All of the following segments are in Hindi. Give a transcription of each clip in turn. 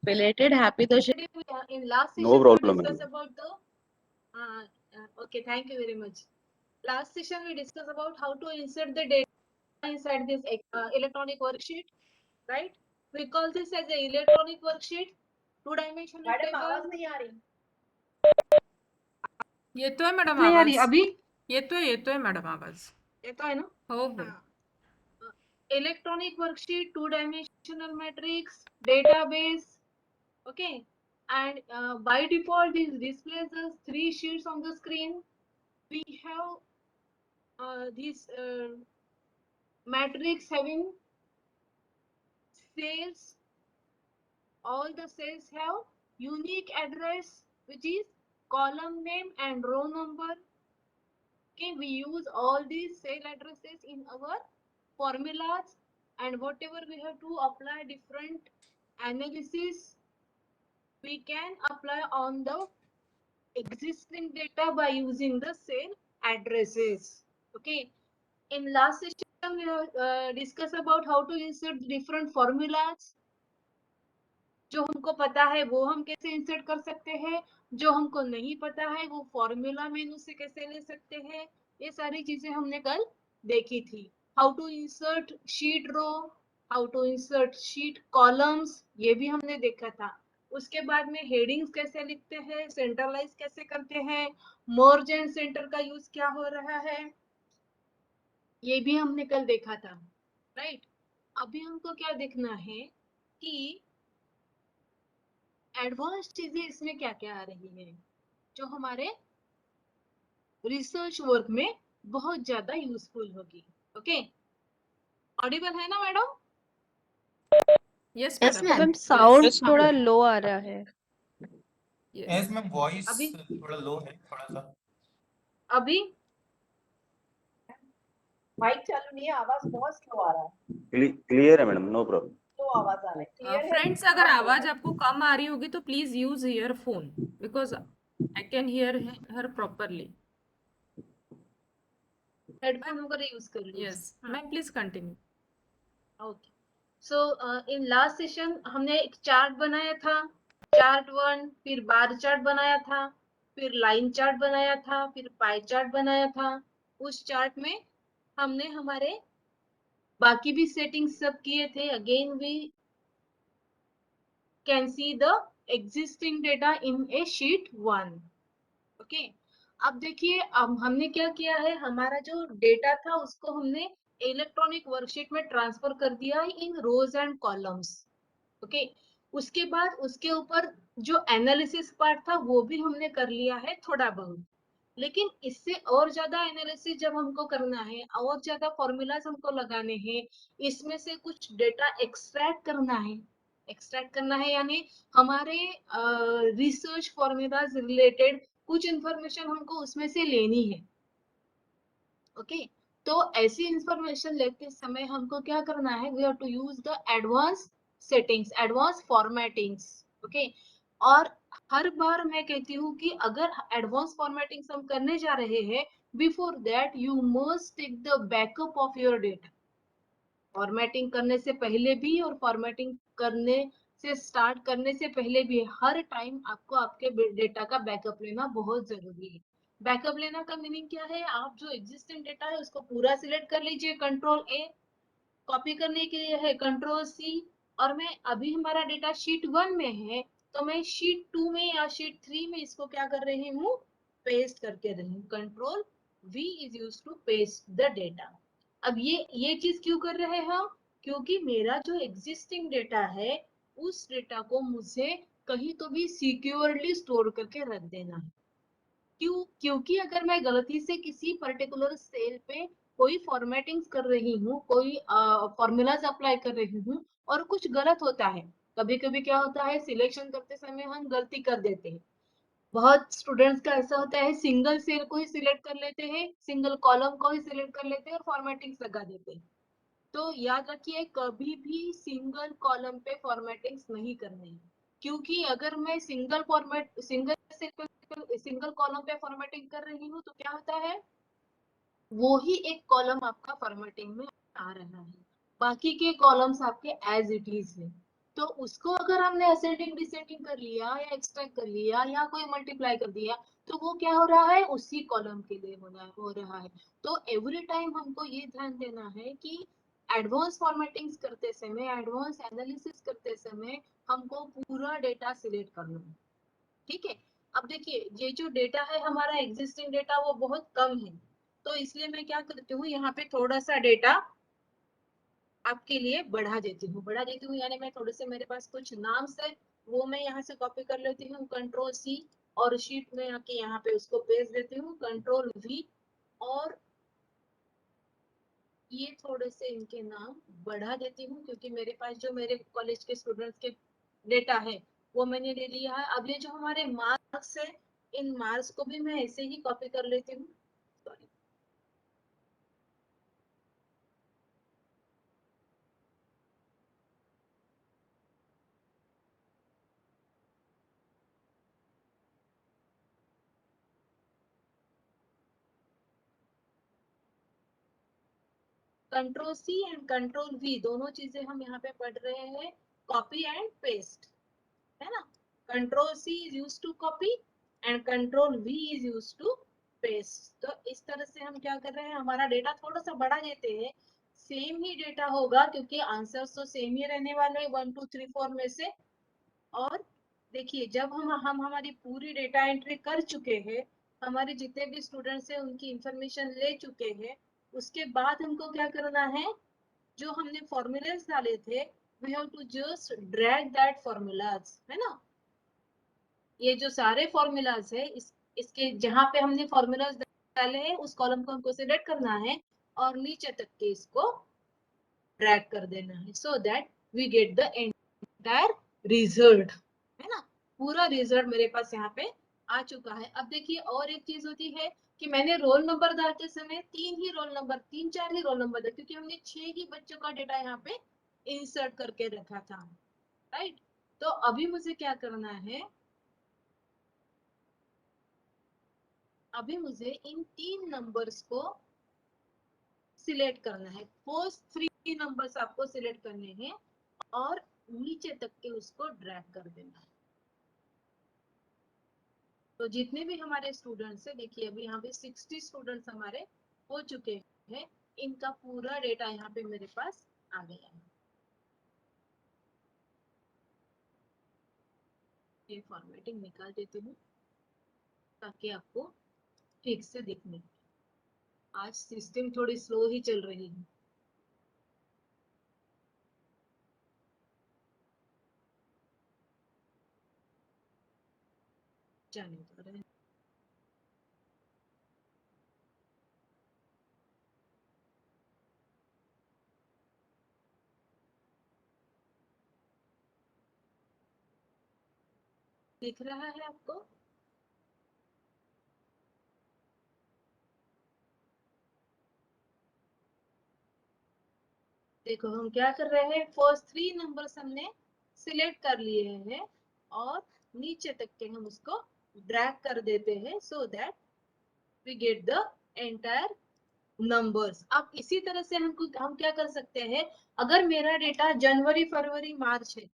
Belated happy Dashami. In last No session problem, we discussed madam. about the okay, thank you very much. Last session we discussed about how to insert the data inside this electronic worksheet, right? We call this as a electronic worksheet, two-dimensional madam table. आवाज नहीं आ रही. येतोय मॅडम नहीं आ रही आवाज. अभी? येतोय मॅडम आवाज. येतो है ना? हो हो. Electronic worksheet, two-dimensional matrix, database, okay, and by default this displays us 3 sheets on the screen. We have this matrix having cells. All the cells have unique address, which is column name and row number. Okay, we use all these cell addresses in our formulas, and whatever we have to apply different analysis, we can apply on the existing data by using the cell addresses. Okay, in last session we have discussed about how to insert different formulas. जो हमको पता है वो हम कैसे इंसर्ट कर सकते हैं, जो हमको नहीं पता है वो फॉर्मूला मेनू से कैसे ले सकते हैं, ये सारी चीजें हमने कल देखी थी. How to insert sheet row, how to insert sheet columns, ये भी हमने देखा था. उसके बाद में हेडिंग्स कैसे लिखते हैं, सेंट्रलाइज कैसे करते हैं, मर्ज एंड सेंटर का यूज क्या हो रहा है, ये भी हमने कल देखा था, राइट. अभी हमको क्या देखना है कि एडवांस चीजें इसमें क्या क्या आ रही है जो हमारे रिसर्च वर्क में बहुत ज्यादा यूजफुल होगी. ओके, ऑडिबल है ना madam? Yes Yes, madam. ma'am. Sound थोड़ा लो आ रहा है. यस मैम, वॉइस अभी? थोड़ा लो है, थोड़ा सा. अभी माइक चालू नहीं है, आवाज बहुत स्लो आ रहा है. क्लियर है मैडम, नो प्रॉब्लम. स्लो आवाज आ रहा है. क्लियर है? फ्रेंड्स, अगर आवाज आपको कम आ रही होगी तो please use earphone, because I can hear her properly. Headphone वगैरह यूज कर लीजिए. Yes ma'am, please continue. Okay, so in last session हमने एक चार्ट बनाया था, चार्ट 1, फिर बार चार्ट बनाया था, फिर लाइन चार्ट बनाया था, फिर पाई चार्ट बनाया था. उस चार्ट में हमने हमारे बाकी भी सेटिंग्स सब किए थे. Again we can see the existing data in a sheet 1. Okay, अब देखिए अब हमने क्या किया है, हमारा जो डेटा था उसको हमने इलेक्ट्रॉनिक वर्कशीट में ट्रांसफर कर दिया है इन रोज एंड कॉलम्स. ओके, उसके बाद उसके ऊपर जो एनालिसिस पार्ट था वो भी हमने कर लिया है थोड़ा बहुत. लेकिन इससे और ज्यादा एनालिसिस जब हमको करना है, और ज्यादा फॉर्मूलाज हमको लगाने हैं, इसमें से कुछ डेटा एक्सट्रैक्ट करना है. एक्सट्रैक्ट करना है यानी हमारे रिसर्च फॉर्मूलाज रिलेटेड कुछ इंफॉर्मेशन हमको उसमें से लेनी है. ओके, तो ऐसी इंफॉर्मेशन लेते समय हमको क्या करना है, we have to use the advance settings, advance formattings. Okay, और हर बार मैं कहती हूँ कि अगर एडवांस फॉर्मेटिंग्स हम करने जा रहे हैं, before that you must take the backup of your data. Formatting करने से पहले भी और फॉर्मेटिंग करने से स्टार्ट करने से पहले भी हर टाइम आपको आपके डेटा का बैकअप लेना बहुत जरूरी है. बैकअप लेना का मीनिंग क्या है, आप जो एग्जिस्टिंग डेटा है उसको पूरा सिलेक्ट कर लीजिए, कंट्रोल ए. कॉपी करने के लिए है कंट्रोल सी. और मैं अभी हमारा डेटा शीट 1 में है, तो मैं शीट 2 में या शीट 3 में इसको क्या कर रही हूँ, पेस्ट करके रही हूँ. Control V is used to paste the data. अब ये चीज क्यों कर रहे हैं हम, क्योंकि मेरा जो एग्जिस्टिंग डेटा है उस डेटा को मुझे कहीं तो भी सिक्योरली स्टोर करके रख देना है. क्योंकि अगर मैं गलती से किसी पर्टिकुलर सेल पे कोई फॉर्मेटिंग कर रही हूँ, कोई फॉर्मूलाज अप्लाई कर रही हूँ और कुछ गलत होता है, कभी कभी क्या होता है सिलेक्शन करते समय हम गलती कर देते हैं. बहुत स्टूडेंट्स का ऐसा होता है, सिंगल सेल को ही सिलेक्ट कर लेते हैं, सिंगल कॉलम को ही सिलेक्ट कर लेते हैं और फॉर्मेटिंग लगा देते हैं. तो याद रखिए कभी भी सिंगल कॉलम पे फॉर्मेटिंग्स नहीं करनी है, क्योंकि अगर मैं सिंगल कॉलम पे फॉर्मेटिंग कर रही हूँ तो क्या होता है, वो ही एक कॉलम आपका फॉर्मेटिंग में आ रहा है, बाकी के कॉलम्स आपके एज इट इज है. तो उसको अगर हमने असेंडिंग डिसेंडिंग कर लिया या एक्सट्रैक्ट कर लिया या कोई मल्टीप्लाई कर दिया तो वो क्या हो रहा है, उसी कॉलम के लिए हो रहा है। तो एवरी टाइम हमको ये ध्यान देना है कि एडवांस फॉर्मेटिंग करते समय, एडवांस एनालिसिस करते समय हमको पूरा डेटा सिलेक्ट करना है। ठीक है, अब देखिए ये जो डेटा है हमारा एग्जिस्टिंग डेटा वो बहुत कम है, तो इसलिए मैं क्या करती हूँ यहाँ पे थोड़ा सा डेटा आपके लिए बढ़ा देती हूँ यानी मैं थोड़े से मेरे पास कुछ नाम्स है वो मैं यहाँ से कॉपी कर लेती हूँ, कंट्रोल सी, और शीट में आके यहाँ पे उसको पेस्ट देती हूँ, कंट्रोल वी, और ये थोड़े से इनके नाम बढ़ा देती हूँ क्योंकि मेरे पास जो मेरे कॉलेज के स्टूडेंट्स के डेटा है वो मैंने ले लिया है। अब ये जो हमारे मार्क्स है इन मार्क्स को भी मैं ऐसे ही कॉपी कर लेती हूँ। Sorry, control C and control V दोनों चीजें हम यहाँ पे पढ़ रहे हैं, कॉपी एंड पेस्ट, है ना। Control C is use to copy and control V is use to paste. तो इस तरह से हम क्या कर रहे हैं, हमारा डेटा थोड़ा सा बढ़ा देते हैं, सेम ही डेटा होगा क्योंकि आंसर्स तो सेम ही रहने वाले हैं 1 2 3 4 में से। और देखिए जब हम हमारी पूरी डेटा एंट्री कर चुके हैं, हमारे जितने भी स्टूडेंट्स हैं उनकी इंफॉर्मेशन ले चुके हैं, उसके बाद हमको क्या करना है, जो हमने फॉर्मूलाज डाले थे we have to just drag that formulas, है ना। ये जो सारे फॉर्मूलाज है इसके जहां पे हमने फॉर्मूलाज डाले हैं उस कॉलम को हमको सिलेक्ट करना है और नीचे तक के इसको ड्रैग कर देना है so that we get the entire result, है ना। पूरा रिजल्ट मेरे पास यहाँ पे आ चुका है। अब देखिए और एक चीज होती है कि मैंने रोल नंबर डालते समय तीन चार ही रोल नंबर थे क्योंकि हमने 6 ही बच्चों का डेटा यहाँ पे इंसर्ट करके रखा था, राइट। तो अभी मुझे क्या करना है, अभी मुझे इन 3 नंबर्स को सिलेक्ट करना है, फर्स्ट 3 नंबर्स आपको सिलेक्ट करने हैं और नीचे तक के उसको ड्रैग कर देना है। तो जितने भी हमारे स्टूडेंट्स है, देखिए अभी यहाँ पे 60 स्टूडेंट्स हमारे हो चुके हैं, इनका पूरा डेटा यहाँ पे मेरे पास आ गया है। ये फॉर्मेटिंग निकाल देती हूँ ताकि आपको ठीक से दिखने। आज सिस्टम थोड़ी स्लो ही चल रही है। जाने दो रहे। दिख रहा है आपको? देखो हम क्या कर रहे हैं, फर्स्ट 3 नंबर्स हमने सिलेक्ट कर लिए हैं और नीचे तक के हम उसको ड्रैग कर देते हैं so that we get the entire numbers. अब इसी तरह से हम क्या कर सकते हैं, अगर मेरा डेटा जनवरी फरवरी मार्च है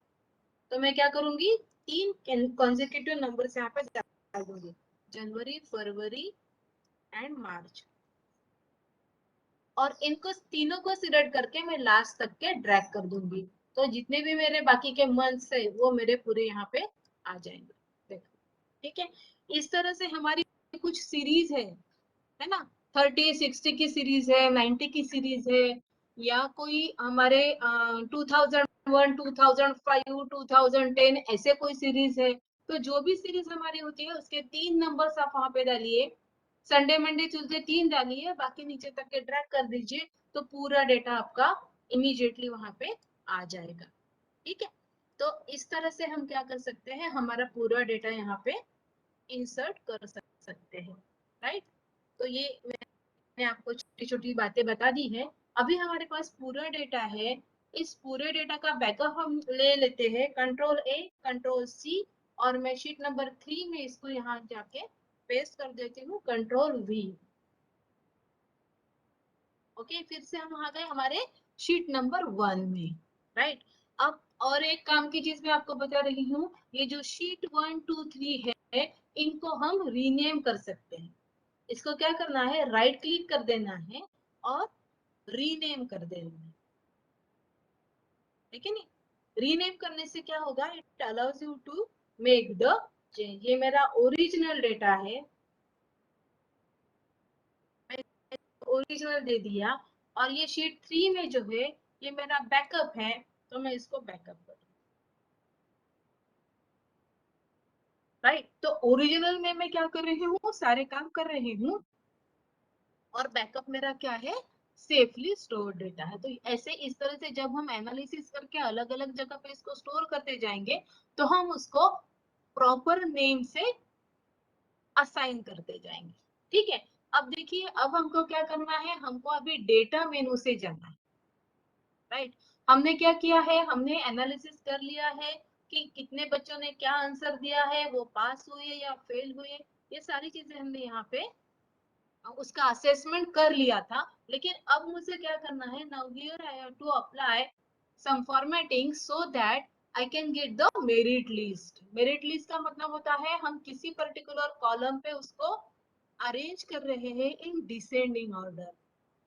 तो मैं क्या करूंगी, 3 कॉन्सेक्यूटिव नंबर्स यहाँ पे डाल दूंगी, जनवरी फरवरी एंड मार्च, और इनको तीनों को सिलेक्ट करके मैं लास्ट तक के ड्रैग कर दूंगी। तो जितने भी मेरे बाकी के मंथ्स है वो मेरे पूरे यहाँ पे आ जाएंगे। देखो ठीक है, इस तरह से हमारी कुछ सीरीज है ना, 30 60 की सीरीज है, 90 की सीरीज है, या कोई हमारे 2001 2005 2010 ऐसे कोई सीरीज है। तो जो भी सीरीज हमारी होती है उसके 3 नंबर्स आप वहां पे डालिए, संडे मंडे ट्यूसडे 3 डालिए, बाकी नीचे तक के ड्रैग कर दीजिए, तो पूरा डेटा आपका इमीडिएटली वहां पे आ जाएगा। ठीक है, तो इस तरह से हम क्या कर सकते हैं, हमारा पूरा डेटा यहाँ पे इंसर्ट कर सकते हैं, राइट। तो ये मैंने आपको छोटी छोटी बातें बता दी है। अभी हमारे पास पूरा डेटा है, इस पूरे डेटा का बैकअप हम ले लेते हैं, कंट्रोल ए कंट्रोल सी, और मैं शीट नंबर 3 में इसको यहाँ जाके पेस्ट कर देती हूँ, कंट्रोल वी। ओके, फिर से हम आ गए हमारे शीट नंबर 1 में, राइट। अब और एक काम की चीज मैं आपको बता रही हूँ, ये जो शीट 1 2 3 है, इनको हम रीनेम कर सकते हैं। इसको क्या करना है, राइट क्लिक कर देना है और रीनेम कर देना है, ठीक है नहीं? रीनेम करने से क्या होगा, it allows you to make the change. ये मेरा ओरिजिनल डेटा है, ओरिजिनल दे दिया, और ये शीट 3 में जो है ये मेरा बैकअप है, तो मैं इसको बैकअप करूँ, राइट। तो ओरिजिनल में मैं क्या कर रही हूँ, सारे काम कर रही हूँ, और बैकअप मेरा क्या है, सेफली स्टोर डेटा है। तो ऐसे इस तरह से जब हम एनालिसिस करके अलग अलग जगह पे इसको स्टोर करते जाएंगे, तो हम उसको प्रॉपर नेम से असाइन करते जाएंगे, ठीक है। अब देखिए, अब हमको क्या करना है, हमको अभी डेटा मेनू से जाना है, राइट। हमने क्या किया है, हमने एनालिसिस कर लिया है कि कितने बच्चों ने क्या आंसर दिया है, वो पास हुए या फेल हुए, ये सारी चीजें हमने यहाँ पे उसका असेसमेंट कर लिया था। लेकिन अब मुझे क्या करना है, now here I have to apply some formatting so that I can get the merit list. Merit list का मतलब होता है हम किसी पर्टिकुलर कॉलम पे उसको अरेंज कर रहे हैं इन डिसेंडिंग ऑर्डर,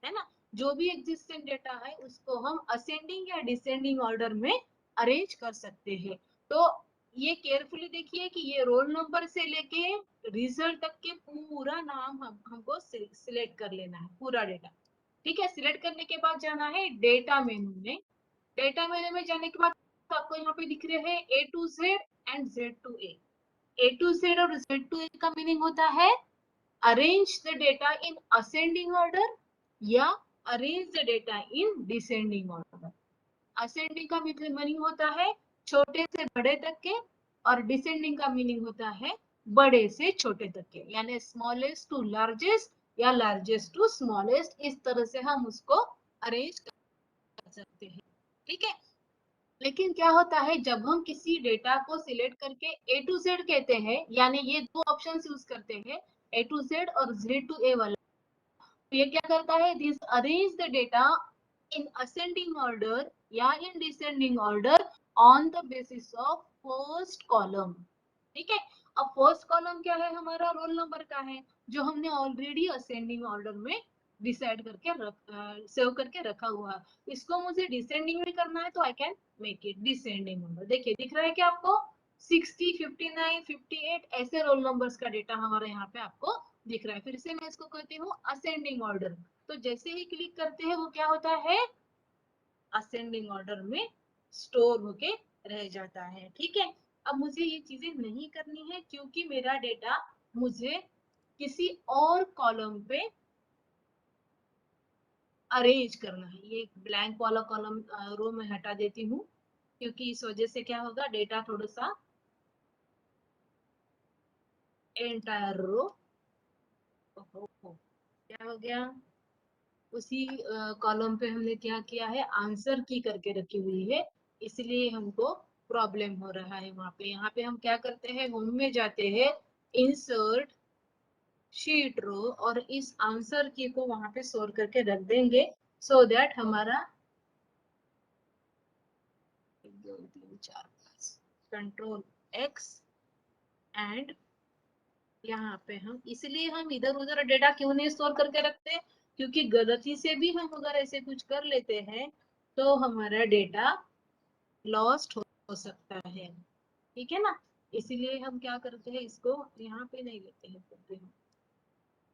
है ना। जो भी एग्जिस्टिंग डेटा है उसको हम असेंडिंग या डिसेंडिंग ऑर्डर में अरेंज कर सकते हैं। तो ये केयरफुली देखिए कि ये रोल नंबर से लेके रिजल्ट तक के पूरा नाम हमको सिलेक्ट कर लेना है, पूरा डेटा, ठीक है। सिलेक्ट करने के बाद जाना है डेटा मेनू में। डेटा मेनू में जाने के बाद तो आपको यहाँ पे दिख रहे हैं A to Z and Z to A। A to Z और Z to A का मीनिंग होता है arrange the data in ascending order या arrange the data in descending order. Ascending का मीनिंग होता है छोटे से बड़े तक के, और डिसेंडिंग का मीनिंग होता है बड़े से छोटे तक के, यानी स्मॉलेस्ट टू लार्जेस्ट या लार्जेस्ट टू स्मॉलेस्ट। इस तरह से हम उसको अरेंज कर सकते हैं, ठीक है। लेकिन क्या होता है, जब हम किसी डेटा को सिलेक्ट करके A to Z कहते हैं, यानी ये दो ऑप्शन यूज करते हैं, A to Z और Z to A वाला, तो ये क्या करता है, this arrange the data in ascending order या in descending order on the basis of first column, ठीक है। अब फर्स्ट कॉलम क्या है, हमारा रोल नंबर का है, जो हमने ऑलरेडी असेंडिंग ऑर्डर में डिसाइड करके सेव करके रखा हुआ है। इसको मुझे डिसेंडिंग में करना है, तो I can make it descending order. देखिए दिख रहा है क्या आपको, 60 59 58 ऐसे रोल नंबर्स का डेटा हमारे यहाँ पे आपको दिख रहा है। फिर से मैं इसको कहती हूँ असेंडिंग ऑर्डर। तो जैसे ही क्लिक करते हैं वो क्या होता है, असेंडिंग ऑर्डर में स्टोर होके रह जाता है, ठीक है। अब मुझे ये चीजें नहीं करनी है क्योंकि मेरा डेटा मुझे किसी और कॉलम पे अरेंज करना है। ये ब्लैंक वाला कॉलम रो में हटा देती हूँ, क्योंकि इस वजह से क्या होगा, डेटा थोड़ा सा एंटायर रो, क्या हो गया, उसी कॉलम पे हमने क्या किया है, आंसर की करके रखी हुई है, इसलिए हमको प्रॉब्लम हो रहा है वहां पे। यहाँ पे हम क्या करते हैं, होम में जाते हैं, इंसर्ट शीट रो, और इस आंसर की को वहां पे स्टोर करके रख देंगे, सो दैट हमारा 1 2 3 4 कंट्रोल एक्स एंड यहाँ पे हम, इसलिए हम इधर उधर डेटा क्यों नहीं स्टोर करके रखते, क्योंकि गलती से भी हम अगर ऐसे कुछ कर लेते हैं तो हमारा डेटा लॉस्ट हो सकता है, ठीक है ना। इसलिए हम क्या करते हैं, इसको यहाँ पे नहीं लेते हैं, करते हैं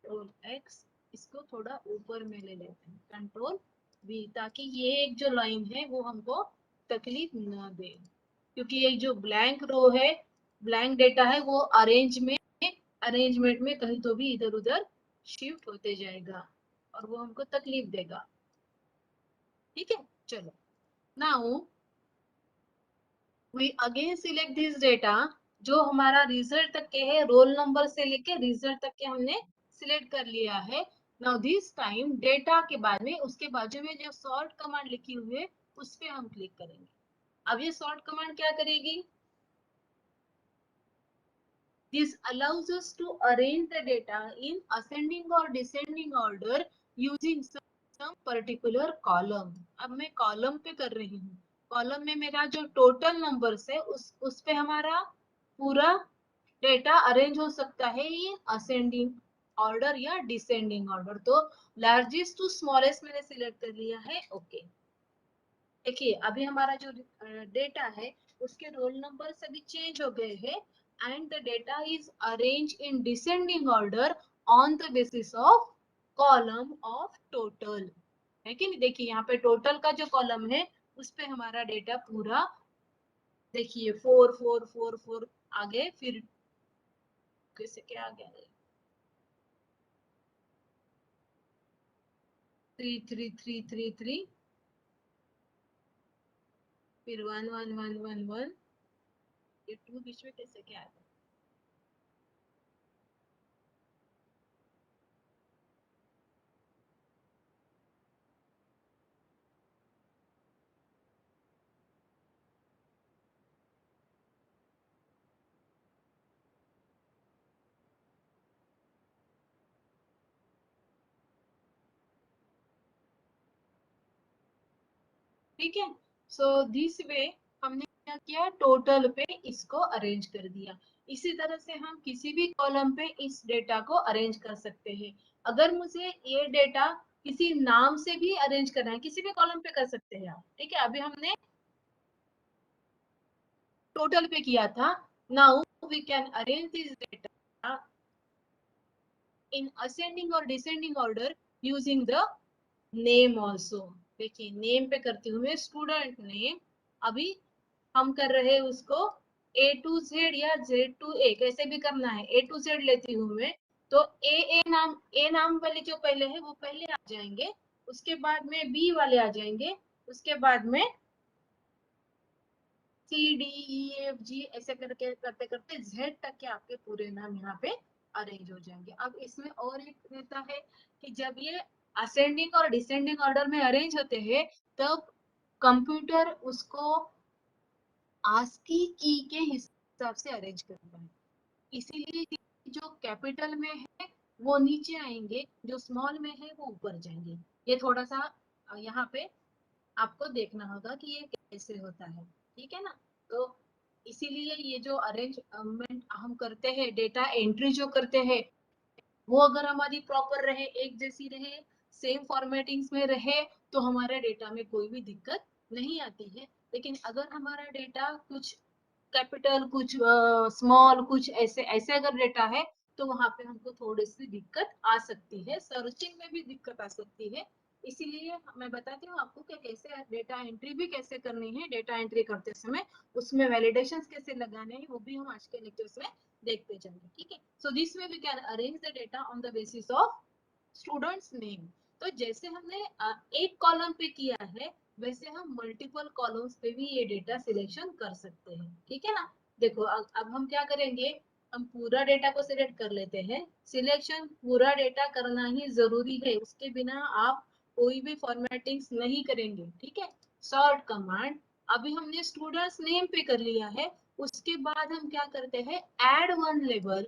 कंट्रोल एक्स, इसको थोड़ा ऊपर में ले लेते हैं, कंट्रोल बी, ताकि ये एक जो लाइन है वो हमको तकलीफ ना दे, क्योंकि एक जो ब्लैंक रो है, ब्लैंक डेटा है, वो अरेंजमेंट में कहीं तो भी इधर उधर शिफ्ट होते जाएगा और वो हमको तकलीफ देगा, ठीक है। चलो, now we again select this data, जो हमारा रिजल्ट तक के है, रोल नंबर से लेके रिजल्ट तक के हमने सिलेक्ट कर लिया है। नाउ दिस टाइम डेटा के बाद में उसके बाजू में जो सॉर्ट कमांड लिखी हुई है उस पे हम क्लिक करेंगे। अब ये सॉर्ट कमांड क्या करेगी, this allows us to arrange the data in ascending or descending order using some particular column। अब मैं कॉलम पे कर रही हूँ, कॉलम में मेरा जो टोटल नंबर्स है उस पे हमारा पूरा डेटा अरेंज हो सकता है ये असेंडिंग ऑर्डर या डिसेंडिंग ऑर्डर। तो लार्जेस्ट टू स्मॉलेस्ट मैंने सिलेक्ट कर लिया है। ओके, देखिए अभी हमारा जो डेटा है उसके रोल नंबर सभी चेंज हो गए हैं and the data is arrange in descending order on the basis of column of total, है कि नहीं। देखिए यहाँ पे टोटल का जो कॉलम है उस पे हमारा डेटा पूरा देखिए 4 4 4 4 आगे, फिर कैसे क्या आ गया 3 3 3 3 3, फिर 1 1 1 1 1, ये 2 बीच में कैसे क्या आ गया। ठीक है, सो दिस वे हमने क्या किया, टोटल पे इसको अरेंज कर दिया। इसी तरह से हम किसी भी कॉलम पे इस डेटा को अरेंज कर सकते हैं। अगर मुझे ये डेटा किसी नाम से भी अरेंज करना है, किसी भी कॉलम पे कर सकते हैं आप। ठीक है, अभी हमने टोटल पे किया था। Now we can arrange this data in ascending और descending order using the name also. देखिए नेम पे करती हूँ मैं स्टूडेंट नेम, अभी हम कर रहे हैं उसको A to Z या Z to A, कैसे भी करना है। A to Z लेती हूँ मैं, तो ए नाम वाले जो पहले है वो पहले आ जाएंगे, उसके बाद में B वाले आ जाएंगे, उसके बाद में C D E F G ऐसे करके करते करते Z तक के आपके पूरे नाम यहाँ पे अरेंज हो जाएंगे। अब इसमें और एक रहता है कि जब ये असेंडिंग और डिसेंडिंग ऑर्डर में अरेंज होते हैं तब कंप्यूटर उसको आस्की की के हिसाब से अरेंज करता है। इसीलिए जो कैपिटल में है वो नीचे आएंगे, जो स्मॉल में है वो ऊपर जाएंगे। ये थोड़ा सा यहाँ पे आपको देखना होगा कि ये कैसे होता है। ठीक है ना, तो इसीलिए ये जो अरेंजमेंट हम करते हैं, डेटा एंट्री जो करते हैं, वो अगर हमारी प्रॉपर रहे, एक जैसी रहे, सेम फॉर्मेटिंग्स में रहे, तो हमारे डेटा में कोई भी दिक्कत नहीं आती है। लेकिन अगर हमारा डेटा कुछ कैपिटल कुछ स्मॉल कुछ ऐसे ऐसे अगर डेटा है तो वहां पे हमको थोड़ी सी दिक्कत आ सकती है, सर्चिंग में भी दिक्कत आ सकती है। इसीलिए मैं बताती हूँ आपको कि कैसे डेटा एंट्री भी कैसे करनी है। डेटा एंट्री करते समय उसमें वैलिडेशंस कैसे लगाने हैं वो भी हम आज के लेक्चर्स में देखते जाएंगे। ठीक है, so this way we can arrange the data on the basis of students name. तो जैसे हमने एक कॉलम पे किया है वैसे हम मल्टीपल कॉलम्स पे भी ये डेटा सिलेक्शन कर सकते हैं। ठीक है ना, देखो अब हम क्या करेंगे, हम पूरा डेटा को सिलेक्ट कर लेते हैं। सिलेक्शन पूरा डेटा करना ही जरूरी है, उसके बिना आप कोई भी फॉर्मेटिंग्स नहीं करेंगे। ठीक है, सॉर्ट कमांड, अभी हमने स्टूडेंट्स नेम पे कर लिया है, उसके बाद हम क्या करते हैं, add one label,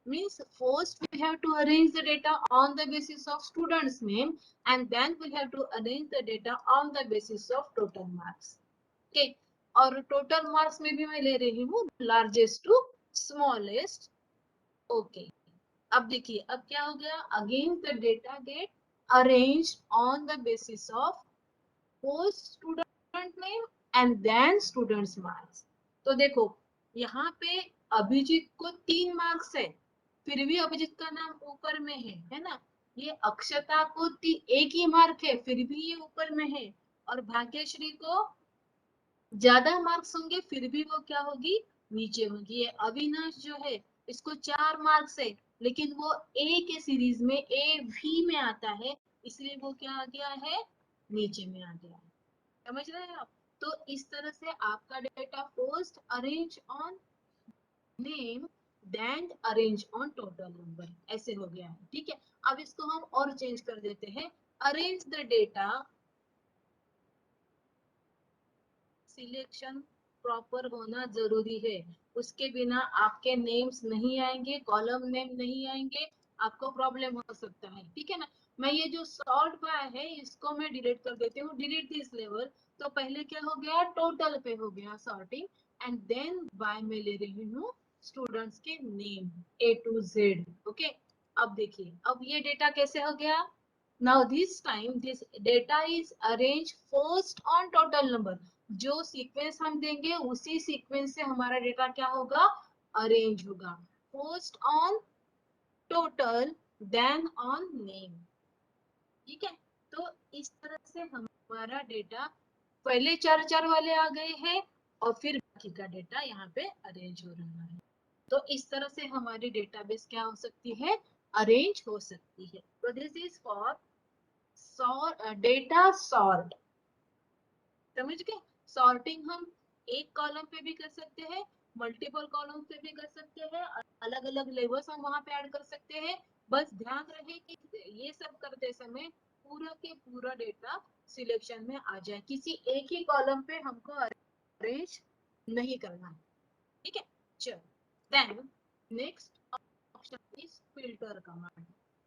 means first we have to arrange the data on the basis of student's name and then we have to arrange the data on the basis of total marks. Okay, और total marks में भी मैं ले रही हूँ largest to smallest. Okay, अब देखिए अब क्या हो गया, again the data get arranged on the basis of first student name and then student's marks. तो देखो यहाँ पे अभिजीत को 3 मार्क्स है, फिर भी अभिजीत का नाम ऊपर में है ना। ये अक्षता को एक ही मार्क है, फिर भी ये ऊपर में है। और भाग्यश्री को ज्यादा मार्क्स होंगे, फिर भी वो क्या होगी, नीचे होगी। ये अविनाश जो है इसको 4 मार्क्स है, लेकिन वो ए के सीरीज में ए भी में आता है, इसलिए वो क्या आ गया है, नीचे में आ गया है। समझ रहे हैं आप। तो इस तरह से आपका data first arrange on name then arrange on total number, ऐसे हो गया है। ठीक है, अब इसको हम और चेंज कर देते हैं, arrange the data, selection proper होना जरूरी है, उसके बिना आपके नेम्स नहीं आएंगे, कॉलम नेम नहीं आएंगे, आपको प्रॉब्लम हो सकता है। ठीक है ना, मैं ये जो सॉर्ट बाय है इसको मैं डिलीट कर देती हूँ, डिलीट दिस लेवल। तो पहले क्या हो गया, टोटल पे हो गया सॉर्टिंग, एंड देन बाय में ले रही हूँ स्टूडेंट्स के name A to Z। Okay, अब देखिए अब ये डेटा कैसे हो गया। Now this time this data is arrange first on total number. जो सीक्वेंस हम देंगे उसी सीक्वेंस से हमारा डेटा क्या होगा, अरेंज होगा। First on total then on name. ठीक है, तो इस तरह से हमारा डेटा पहले 4 वाले आ गए हैं और फिर बाकी का डेटा यहाँ पे अरेंज हो रहा है। तो इस तरह से हमारी डेटाबेस क्या हो सकती है, अरेंज हो सकती है। तो this is for data sort. समझ गए, सॉर्टिंग हम एक कॉलम पे भी कर सकते हैं, मल्टीपल कॉलम पे भी कर सकते हैं, अलग अलग लेवल्स हम वहां पे ऐड कर सकते हैं। बस ध्यान रहे कि ये सब करते समय पूरा के पूरा डेटा सिलेक्शन में आ जाए, किसी एक ही कॉलम पे हमको अरेंज नहीं करना है। ठीक है, चलो then next option is filter command.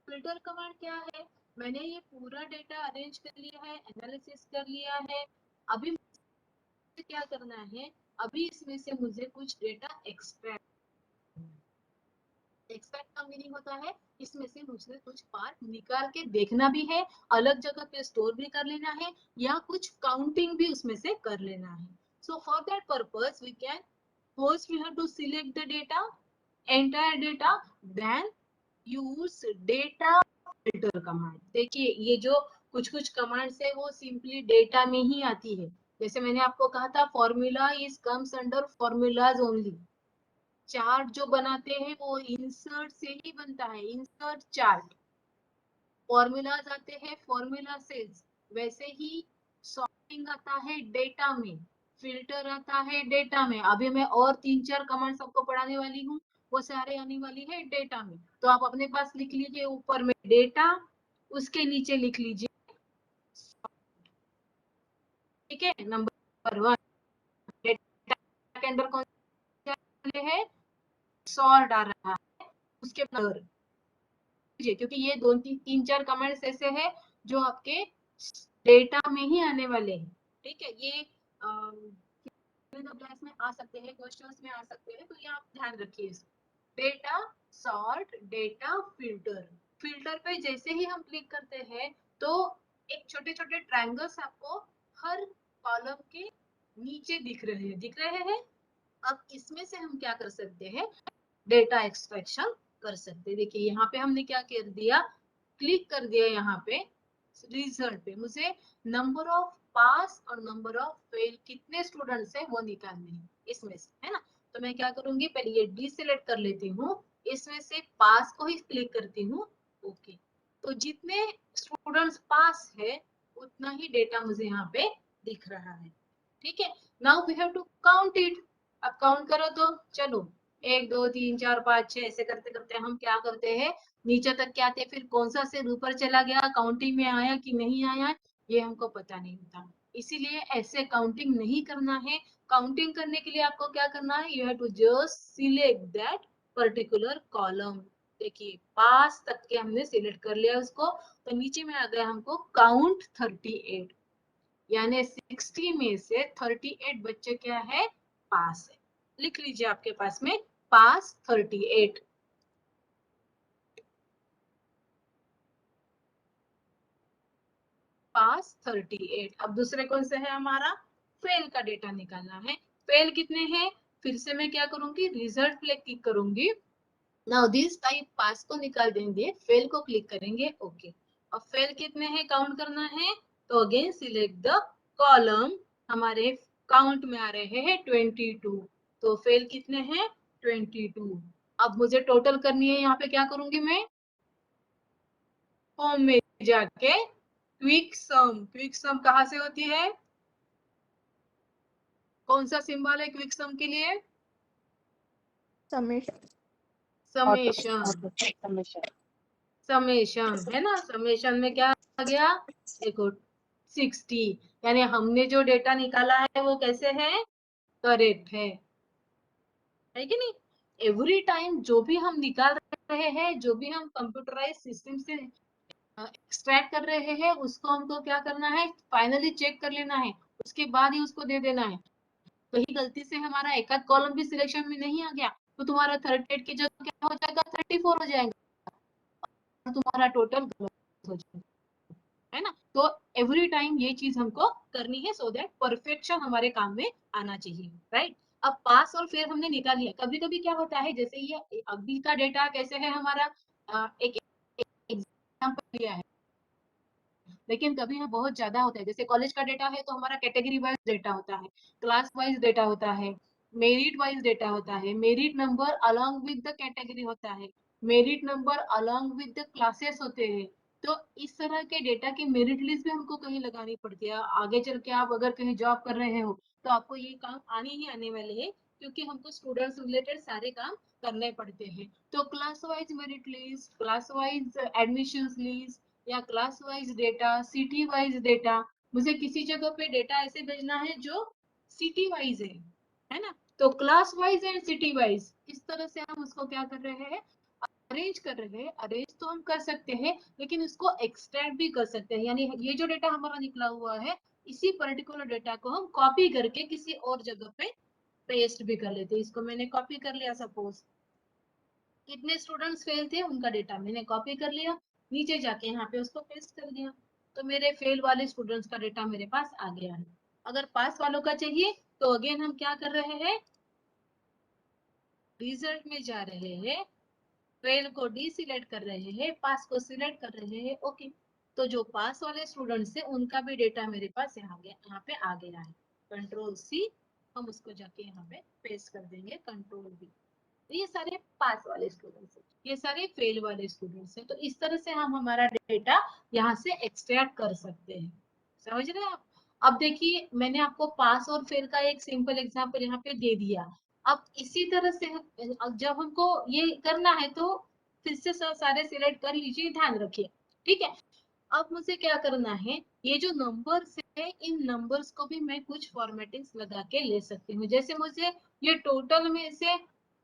Filter command क्या है, मैंने ये पूरा डेटा अरेंज कर लिया है, एनालिसिस कर लिया है, अभी मुझे क्या करना है, अभी इसमें से मुझे कुछ डेटा एक्सट्रैक्ट का मीनिंग होता है इसमें से मुझे कुछ पार्ट निकाल के देखना भी है, अलग जगह पे स्टोर भी कर लेना है, या कुछ काउंटिंग भी उसमें से कर लेना है। So for that purpose we can first we have to select the data, entire data, then use data filter command. देखिए ये जो कुछ कुछ कमांड्स है वो सिंपली डेटा में ही आती है। जैसे मैंने आपको कहा था formula is comes under formulas only. Chart जो बनाते हैं वो इंसर्ट से ही बनता है, इंसर्ट चार्ट। फॉर्मूलाज आते हैं फॉर्मूला से, वैसे ही सॉर्टिंग आता है डेटा में, फिल्टर आता है डेटा में। अभी मैं और 3-4 कमांड सबको पढ़ाने वाली हूँ, वो सारे आने वाली है डेटा में। तो आप अपने पास लिख लीजिए ऊपर में डेटा, उसके नीचे लिख लीजिए। ठीक है, नंबर 1 डेटा के अंदर कौन से है, सॉर्ट आ रहा है, उसके अंदर क्योंकि ये 2-3-4 कमेंट्स ऐसे हैं जो आपके डेटा में ही आने वाले हैं। ठीक है, ये क्लास में आ सकते हैं, क्वेश्चंस में आ सकते हैं, तो ये आप ध्यान रखिए। Data sort, data filter. Filter पे जैसे ही हम क्लिक करते हैं तो एक छोटे छोटे ट्रायंगल्स आपको हर कॉलम के नीचे दिख रहे हैं। अब इसमें से हम क्या कर सकते हैं, डेटा एक्सट्रैक्शन कर सकते हैं। देखिए यहाँ पे हमने क्या कर दिया, क्लिक कर दिया यहाँ पे रिजल्ट पे, मुझे नंबर ऑफ पास और नंबर ऑफ फेल कितने स्टूडेंट्स है वो निकालने हैं इसमें से, है ना। तो मैं क्या करूंगी, पहले ये डिसेलेक्ट कर लेती हूँ, इसमें से पास को ही क्लिक करती हूँ। ओके, तो जितने स्टूडेंट्स पास है उतना ही डेटा मुझे यहाँ पे दिख रहा है। ठीक है, now we have to count it. अब काउंट करो तो चलो 1 2 3 4 5 6 ऐसे करते करते हम क्या करते हैं, नीचे तक क्या आते, फिर कौन सा सेल ऊपर चला गया, काउंटिंग में आया कि नहीं आया, ये हमको पता नहीं होता। इसीलिए ऐसे काउंटिंग नहीं करना है। काउंटिंग करने के लिए आपको क्या करना है, you have to just select that particular column. देखिए पास तक के हमने सिलेक्ट कर लिया उसको, तो नीचे में आ गया हमको काउंट 38, यानी 60 में से 38 बच्चे क्या है, पास है। लिख लीजिए आपके पास में पास 38। पास 38। अब दूसरे कौन से है, हमारा फेल का डेटा निकालना है। फेल कितने हैं, फिर से मैं क्या करूंगी, रिजल्ट पे क्लिक करूंगी। नाउ दिस टाइप पास को निकाल देंगे, फेल को क्लिक करेंगे। ओके, अब फेल कितने हैं काउंट करना है, तो अगेन सिलेक्ट द कॉलम। हमारे काउंट में आ रहे हैं 22, तो फेल कितने हैं 22। अब मुझे टोटल करनी है, यहाँ पे क्या करूंगी मैं, होम में जाके क्विक सम कहाँ से होती है, कौन सा सिंबल है क्विक सम के लिए, समेशन। समेशन। समेशन है ना, समेशन में क्या आ गया, देखो 60, यानी हमने जो डेटा निकाला है वो कैसे है, करेक्ट है कि नहीं। एवरी टाइम जो भी हम निकाल रहे हैं, जो भी हम कंप्यूटराइज सिस्टम से एक्सट्रैक्ट कर रहे हैं, उसको हमको क्या करना है, फाइनली चेक कर लेना है उसके बाद ही उसको दे देना है। कहीं गलती से हमारा एक आध कॉलम भी सिलेक्शन में नहीं आ गया तो तुम्हारा 38 की जगह क्या हो जाएगा, 34 हो जाएगा, और तुम्हारा टोटल गलत हो जाएगा, है ना। तो एवरी टाइम ये चीज हमको करनी है सो दैट परफेक्शन हमारे काम में आना चाहिए, राइट। अब पास और फेल हमने निकाल लिया। कभी कभी क्या होता है, जैसे ये अभी का डेटा कैसे है हमारा, एक एग्जाम्पल लिया है, लेकिन कभी ये बहुत ज्यादा होता है। जैसे कॉलेज का डेटा है तो हमारा कैटेगरी वाइज डेटा होता है, क्लास वाइज डेटा होता है, मेरिट वाइज डेटा होता है, merit number along with the category होता है, merit number along with the classes होते हैं। तो इस तरह के डेटा की मेरिट लिस्ट भी हमको कहीं लगानी पड़ती है। आगे चल के आप अगर कहीं जॉब कर रहे हो तो आपको ये काम आने ही आने वाले हैं, क्योंकि हमको स्टूडेंट्स रिलेटेड सारे काम करने पड़ते हैं। तो class wise merit list, class wise admission list, या class wise data, city wise data. मुझे किसी जगह पे डेटा ऐसे भेजना है जो सिटी वाइज है ना। तो class wise and city wise इस तरह से हम उसको क्या कर रहे हैं, अरेंज कर रहे हैं। अरेंज तो हम कर सकते हैं, लेकिन उसको एक्सट्रैक्ट भी कर सकते हैं। यानी ये जो डेटा हमारा निकला हुआ है, इसी पर्टिकुलर डेटा को हम कॉपी करके किसी और जगह पे पेस्ट भी कर लेते हैं। इसको मैंने कॉपी कर लिया, सपोज कितने स्टूडेंट्स फेल थे उनका डेटा मैंने कॉपी कर लिया, नीचे जाके यहाँ पे उसको पेस्ट कर दिया, तो मेरे फेल वाले स्टूडेंट्स का डेटा मेरे पास आ गया है। अगर पास वालों का चाहिए तो अगेन हम क्या कर रहे हैं, रिजल्ट में जा रहे हैं, फेल को डी सिलेक्ट कर रहे हैं, पास को सिलेक्ट कर रहे हैं। ओके, तो जो पास वाले स्टूडेंट्स है उनका भी डेटा मेरे पास यहाँ पे आ गया है। कंट्रोल सी, हम उसको जाके यहाँ पे पेस्ट कर देंगे, कंट्रोल बी। ये सारे पास वाले स्टूडेंट्स हैं, ये सारे फेल वाले स्टूडेंट्स हैं। तो इस तरह से हम हमारा डेटा यहाँ से एक्सट्रैक्ट कर सकते हैं। समझ रहे हैं आप। अब देखिए मैंने आपको पास और फेल का एक सिंपल एग्जांपल यहाँ पे दे दिया। अब इसी तरह से जब हमको ये करना है तो फिर से सारे सिलेक्ट कर लीजिए, ध्यान रखिए, ठीक है। अब मुझे क्या करना है, ये जो नंबर्स है इन नंबर्स को भी मैं कुछ फॉर्मेटिंग्स लगा के ले सकती हूँ। जैसे मुझे ये टोटल में से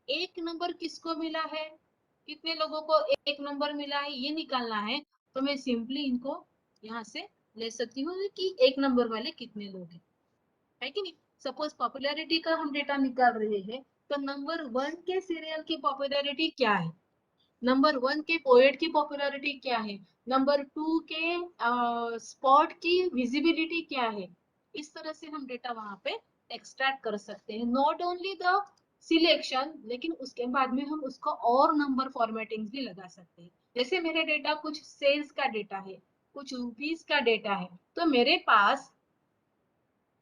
एक नंबर किसको मिला है, कितने लोगों को एक नंबर मिला है ये निकालना है, तो मैं सिंपली इनको यहाँ से ले सकती हूँ कि एक नंबर वाले कितने लोग हैं, है कि नहीं। सपोज पॉपुलैरिटी का हम डेटा निकाल रहे हैं, तो नंबर 1 के सीरियल की पॉपुलैरिटी क्या है, नंबर 1 के पोएट की पॉपुलैरिटी क्या है, नंबर 2 के स्पॉट की विजिबिलिटी क्या है। इस तरह से हम डेटा वहां पे एक्सट्रैक्ट कर सकते हैं। नॉट ओनली द सिलेक्शन, लेकिन उसके बाद में हम उसको और नंबर फॉर्मेटिंग भी लगा सकते हैं। जैसे मेरे डेटा कुछ सेल्स का डेटा है, कुछ रुपीस का डेटा है, तो मेरे पास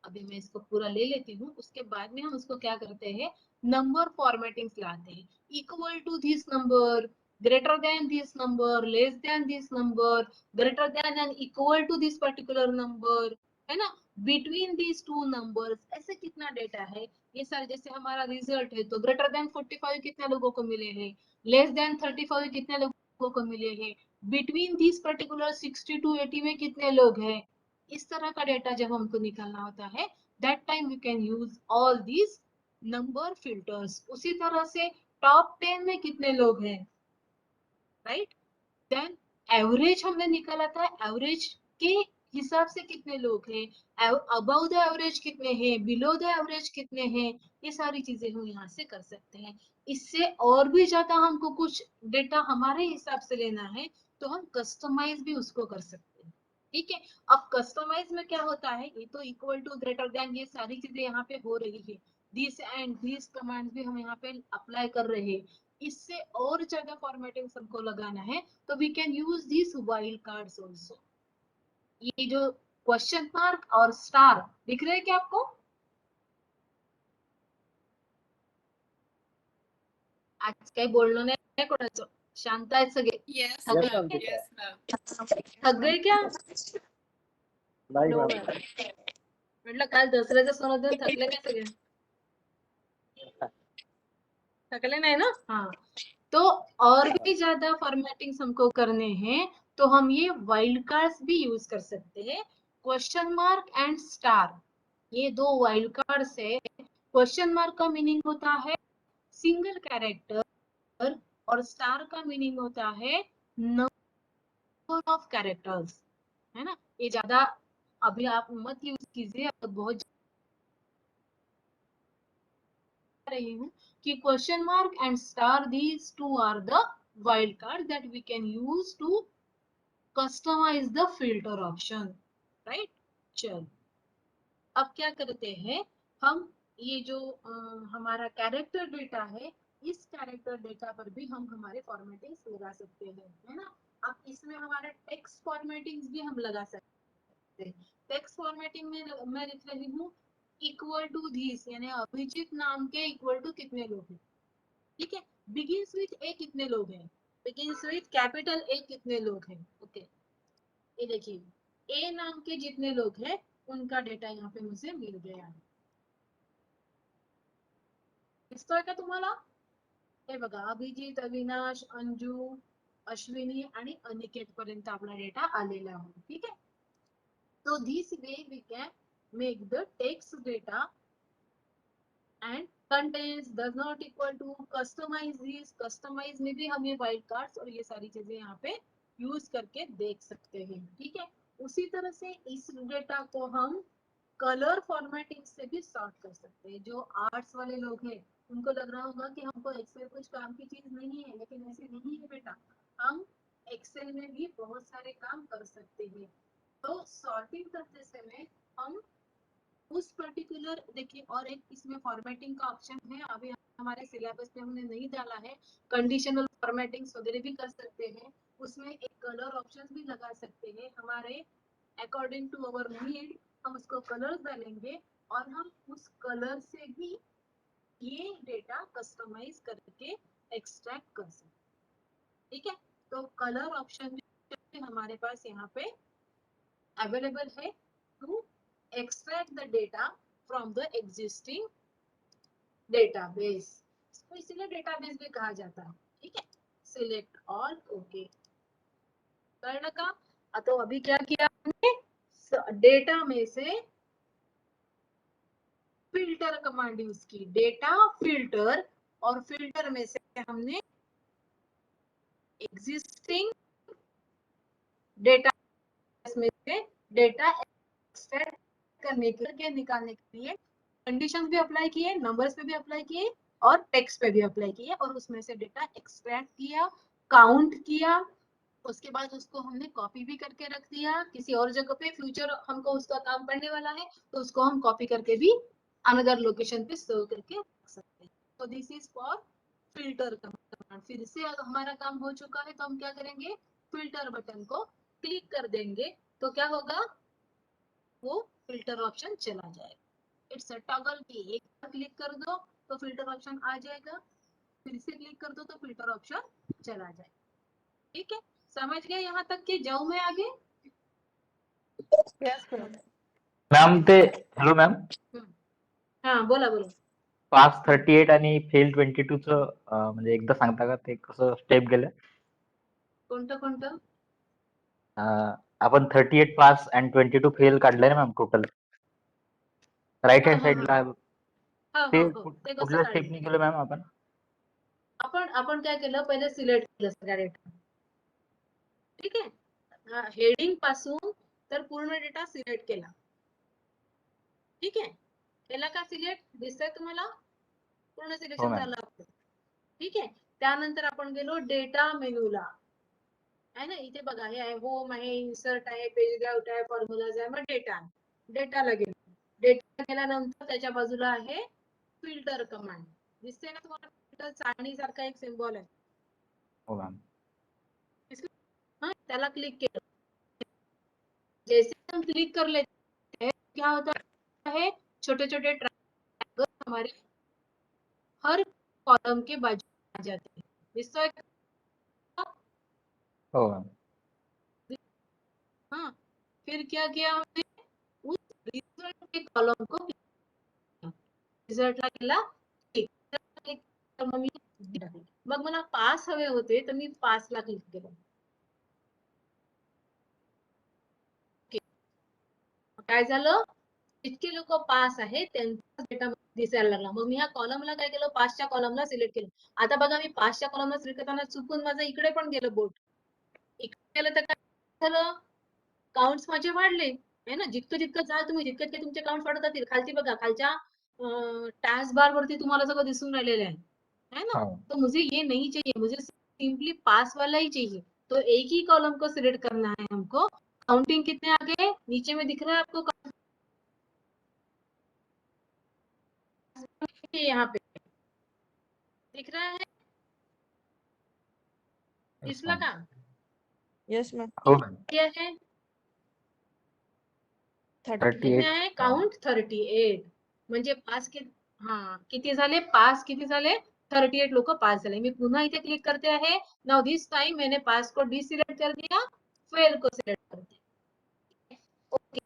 अभी मैं इसको पूरा ले लेती हूँ, उसके बाद में हम उसको क्या करते हैं, नंबर फॉर्मेटिंग लाते हैं। Equal to this number, greater than this number, less than this number, greater than and equal to this particular number, है ना, बिटवीन दिस टू नंबर्स। ऐसे कितना डेटा है ये सारे। जैसे हमारा रिजल्ट है तो ग्रेटर देन 45 कितने लोगों को मिले हैं, लेस देन 35 कितने लोगों को मिले हैं, बिटवीन दिस पर्टिकुलर 60 टू 80 में कितने लोग हैं। इस तरह का डेटा जब हमको निकालना होता है, that time we can use all these number filters. उसी तरह से टॉप 10 में कितने लोग हैं, राइट। देन एवरेज हमने निकाला था, एवरेज के हिसाब से कितने लोग हैं, अबव द एवरेज कितने हैं, बिलो द एवरेज कितने हैं। ये सारी चीजें हम यहाँ से कर सकते हैं। इससे और भी ज्यादा हमको कुछ डेटा हमारे हिसाब से लेना है तो हम कस्टमाइज भी उसको कर सकते हैं, ठीक है। अब कस्टमाइज में क्या होता है, ये तो इक्वल टू ग्रेटर देन ये सारी चीजें यहाँ पे हो रही है, दिस एंड दिस कमांड भी हम यहाँ पे अप्लाई कर रहे हैं। इससे और ज्यादा फॉर्मेटिंग हमको लगाना है तो we can use this wild cards also. ये जो क्वेश्चन मार्क और स्टार दिख रहे हैं क्या आपको, आज काही बोलणं नाही कोणाचं, शांत आहेत सगळे, थक गए क्या, No, ma'am. म्हटलं काल दसऱ्याचं सोनं देऊन थकले काय सगळे, थकले नहीं ना। हाँ, तो और भी ज्यादा फॉर्मेटिंग हमको करने हैं तो हम ये वाइल्ड कार्ड्स भी यूज कर सकते हैं। क्वेश्चन मार्क एंड स्टार, ये दो वाइल्ड कार्ड्स है। क्वेश्चन मार्क का मीनिंग होता है सिंगल कैरेक्टर और स्टार का मीनिंग होता है नंबर ऑफ कैरेक्टर्स, है ना। ये ज्यादा अभी आप मत यूज कीजिए, अब बहुत रही हूँ कि question mark and star, these two are the wild card that we can use to customise the filter option, right. चल अब क्या करते हैं हम, ये जो हमारा कैरेक्टर डेटा है, इस कैरेक्टर डेटा पर भी हम हमारे फॉर्मेटिंग्स लगा सकते हैं, है ना। अब इसमें हमारे टेक्स्ट फॉर्मेटिंग्स भी हम लगा सकते हैं। टेक्स्ट फॉर्मेटिंग में मैं लिख रही हूँ इक्वल टू दिस, यानी अभिजीत नाम के इक्वल टू कितने लोग हैं, ठीक है। बिगिंस विथ ए कितने लोग हैं, बिगिंस विथ कैपिटल ए कितने लोग हैं, ओके। ये देखिए ए नाम के जितने लोग हैं उनका डेटा यहाँ पे मुझे मिल गया है। दिसतोय का तुम्हाला? हे बघा अभिजित, अविनाश, अंजू, अश्विनी आणि अनिकेत पर्यंत आपला डेटा आलेला आहे, ठीक आहे। So this way we can make the text data and contains does not equal to customize this, customize में भी हम ये वाइल्ड कार्ड्स और ये सारी चीजें यहाँ पे यूज करके देख सकते हैं, ठीक है। उसी तरह से इस डेटा को हम कलर फॉर्मेटिंग से भी सॉर्ट कर सकते हैं। जो आर्ट्स वाले लोग हैं उनको लग रहा होगा कि हमको एक्सेल कुछ काम की चीज नहीं है, लेकिन ऐसे नहीं है बेटा, हम एक्सेल में भी बहुत सारे काम कर सकते हैं। तो सॉर्टिंग करते समय हम उस पर्टिकुलर, देखिए और एक इसमें फॉर्मेटिंग का ऑप्शन है, अभी हमारे सिलेबस में हमने नहीं डाला है। कंडीशनल फॉर्मेटिंग वगैरह भी कर सकते हैं, उसमें एक कलर ऑप्शन भी लगा सकते हैं हमारे अकॉर्डिंग टू अवर नीड। हम उसको कलर्स डालेंगे और हम उस कलर से भी ये डेटा कस्टमाइज करके एक्सट्रैक्ट कर सकते हैं, ठीक है। तो कलर ऑप्शन भी हमारे पास यहाँ पे अवेलेबल है to extract the data from the existing database, इसको इसीलिए डेटाबेस भी कहा जाता है, ठीक है। सिलेक्ट ऑल, ओके करने का। तो अभी क्या किया हमने, डेटा में से फिल्टर कमांड यूज की, डेटा फिल्टर, और फिल्टर में से हमने एग्जिस्टिंग डेटा में से डेटा एक्सट्रैक्ट करने के निकालने के लिए कंडीशंस भी अप्लाई किए, नंबर्स पे भी अप्लाई किए और टेक्स्ट पे भी अप्लाई किए, और उसमें से डेटा एक्सट्रैक्ट किया, काउंट किया, उसके बाद उसको हमने कॉपी भी करके रख दिया किसी और जगह पे। फ्यूचर हमको उसका काम पड़ने वाला है तो उसको हम कॉपी करके भी अनदर लोकेशन पे सेव करके रख सकते हैं। तो this is for filter command. फिर से हमारा काम हो चुका है तो हम क्या करेंगे, फिल्टर बटन को क्लिक कर देंगे तो क्या होगा, वो फिल्टर ऑप्शन चला जाएगा। इट्स अ टॉगल की, एक बार क्लिक कर दो तो फिल्टर ऑप्शन आ जाएगा, फिर से क्लिक कर दो तो फिल्टर ऑप्शन चला जाएगा, ठीक है। समझ गए यहाँ तक कि जाऊं मैं आगे? Yes, ma'am. मॅम ते हॅलो मॅम, हाँ बोला बोला। पास 38 आणि फेल 22 चं म्हणजे एकदा सांगता का ते कसं स्टेप गेलं? कोणतं कोणतं? आपण 38 पास आणि 22 फेल काढलंय ना मॅम टोटल राईट हा हँड हा साइडला. हा ते हो हो, ते कसं कुठल्या काढलं? स्टेपनी गेलो मॅम आपण? आपण काय केलं, पहिले सिलेक्ट केलं सगळा डेटा, ठीक आहे। हेडिंग पासून तर पूर्ण डेटा सिलेक्ट केला, ठीक आहे। केला का सिलेक्ट, दिसतंय तुम्हाला? पूर्ण हो सिलेक्शन मॅम. झालं आपलं, ठीक आहे। त्यानंतर आपण गेलो डेटा मेनूला, आहे ना, इथे बघा हे आहे होम आहे, इन्सर्ट आहे, पेज लेआउट आहे, फॉर्म्युलाज आहे, मग डेटा, डेटाला गेलो, डेटा गेल्यानंतर त्याच्या बाजूला आहे फिल्टर कमांड, दिसते ना तुम्हाला? फिल्टर चाळणी सारखा एक सिम्बॉल आहे, हो मॅम. हाँ त्याला क्लिक केलं, जैसे हम क्लिक कर लेते हैं क्या होता है, छोटे छोटे ट्रायंगल हमारे हर कॉलम के बाजू आ जाते हैं, दिसतोय का? हो मॅम. हाँ फिर क्या किया हमने, उस रिजल्ट के कॉलम को रिझल्टला केला क्लिक, मग मी मग मला पास हवे होते तर मी पासला क्लिक केलं, काय झालं, जितके लोक पास आहे त्यांचा डेटा दिसायला लागला। मग मी ह्या कॉलमला काय केलं, पासच्या कॉलमला सिलेक्ट केलं। आता बघा मी पासच्या कॉलमला सिलेक्ट करताना चुकून माझं इकडे पण गेलं बोट, इकडे गेलं तर काय झालं, काउंट्स माझे वाढले, आहे ना. जितकं जितकं जाल तुम्ही जितकं तितके तुमचे काउंट वाढत जातील. खालची बघा, खालच्या टास्क बार वरती तुम्हाला सगळं दिसून राहिलेलं है ना. हाँ तो मुझे ये नहीं चाहिए, मुझे सिंपली पास वाला ही चाहिए. तो एक ही कॉलम को सिलेक्ट करना है हमको. काउंटिंग कितने आ गए नीचे में दिख रहा है आपको, यहाँ पे दिख रहा है, yes, दिसला ma'am. का? Yes ma'am. हो मॅम. क्या है 38. कितने आहे काउंट 38. म्हणजे पास किती झाले, पास किती झाले, 38 लोग पास झाले. मैं पुनः इथे क्लिक करते हैं. नाउ दिस टाइम मैंने पास को डिसिलेक्ट कर दिया, फेल को सिलेक्ट कर दिया. ओके,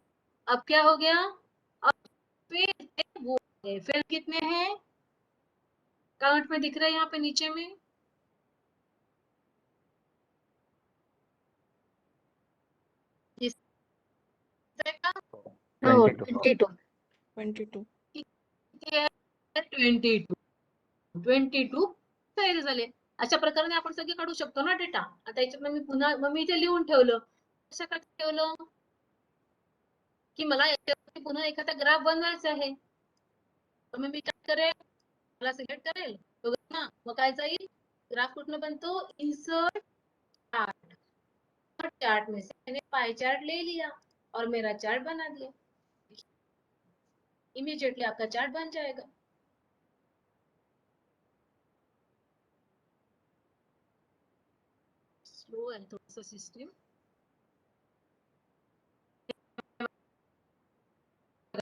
अब क्या हो गया, अब फेल वो फेल कितने हैं काउंट में दिख रहा है यहाँ पे नीचे में. हो 22. 22. 22 तयार झाले. अशा प्रकारे आपण सगळे काढू शकतो ना डेटा. आता याच्यात मी पुन्हा मग मी इथे लिहून ठेवलं. कशा ठेवलं की मला याच्यावरती पुन्हा एखादा ग्राफ बनवायचा आहे. तर मग मी काय करेल, मला सिलेक्ट करेल ना, मग काय जाईल, ग्राफ कुठनं बनतो, इंसर्ट चार्ट. चार्ट में से मैंने पाई चार्ट ले लिया और मेरा चार्ट बना दिया. इमीडिएटली आपका चार्ट बन जाएगा. स्लो आहे थोडंसं सिस्टीम.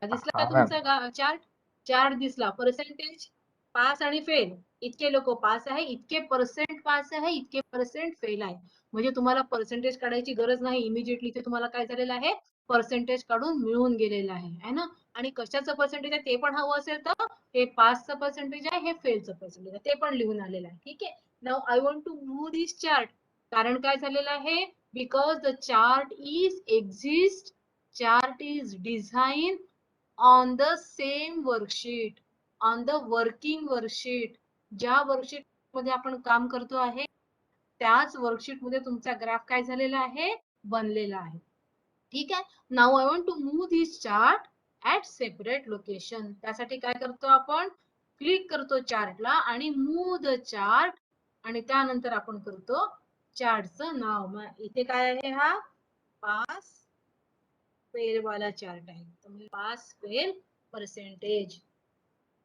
दिसला का हाँ मॅम. तुमचा चार्ट, चार्ट दिसला. पर्सेंटेज पास आणि फेल, इतके लोक पास आहे, इतके पर्सेंट पास आहे, इतके पर्सेंट फेल आहे. म्हणजे तुम्हाला पर्सेंटेज काढायची गरज नाही. इमिजिएटली इथे तुम्हाला काय झालेलं आहे, पर्सेंटेज काढून मिळून गेलेलं आहे ना. आणि कशाचं पर्सेंटेज आहे ते पण हवं असेल तर हे पासचं पर्सेंटेज आहे, हे फेलचं पर्सेंटेज आहे, ते पण लिहून आलेलं आहे. ठीक आहे. Now I want to move this chart. कारण काय झालेलं आहे, because the chart is exist, chart is design on the same worksheet, on the working worksheet. ज्या वर्कशीट मध्ये आपण काम करतो आहे त्याच वर्कशीट मध्ये तुमचा ग्राफ काय झालेला आहे, बनलेला आहे. ठीक आहे. Now I want to move this chart at separate location. त्यासाठी काय करतो आपण, क्लिक करतो चार्टला आणि मूव्ह द चार्ट, आणि त्यानंतर आपण करतो चार्टचं नाव. इथे काय आहे, हा पास फेल वाला चार्ट आहे. तर पास फेल पर्सेंटेज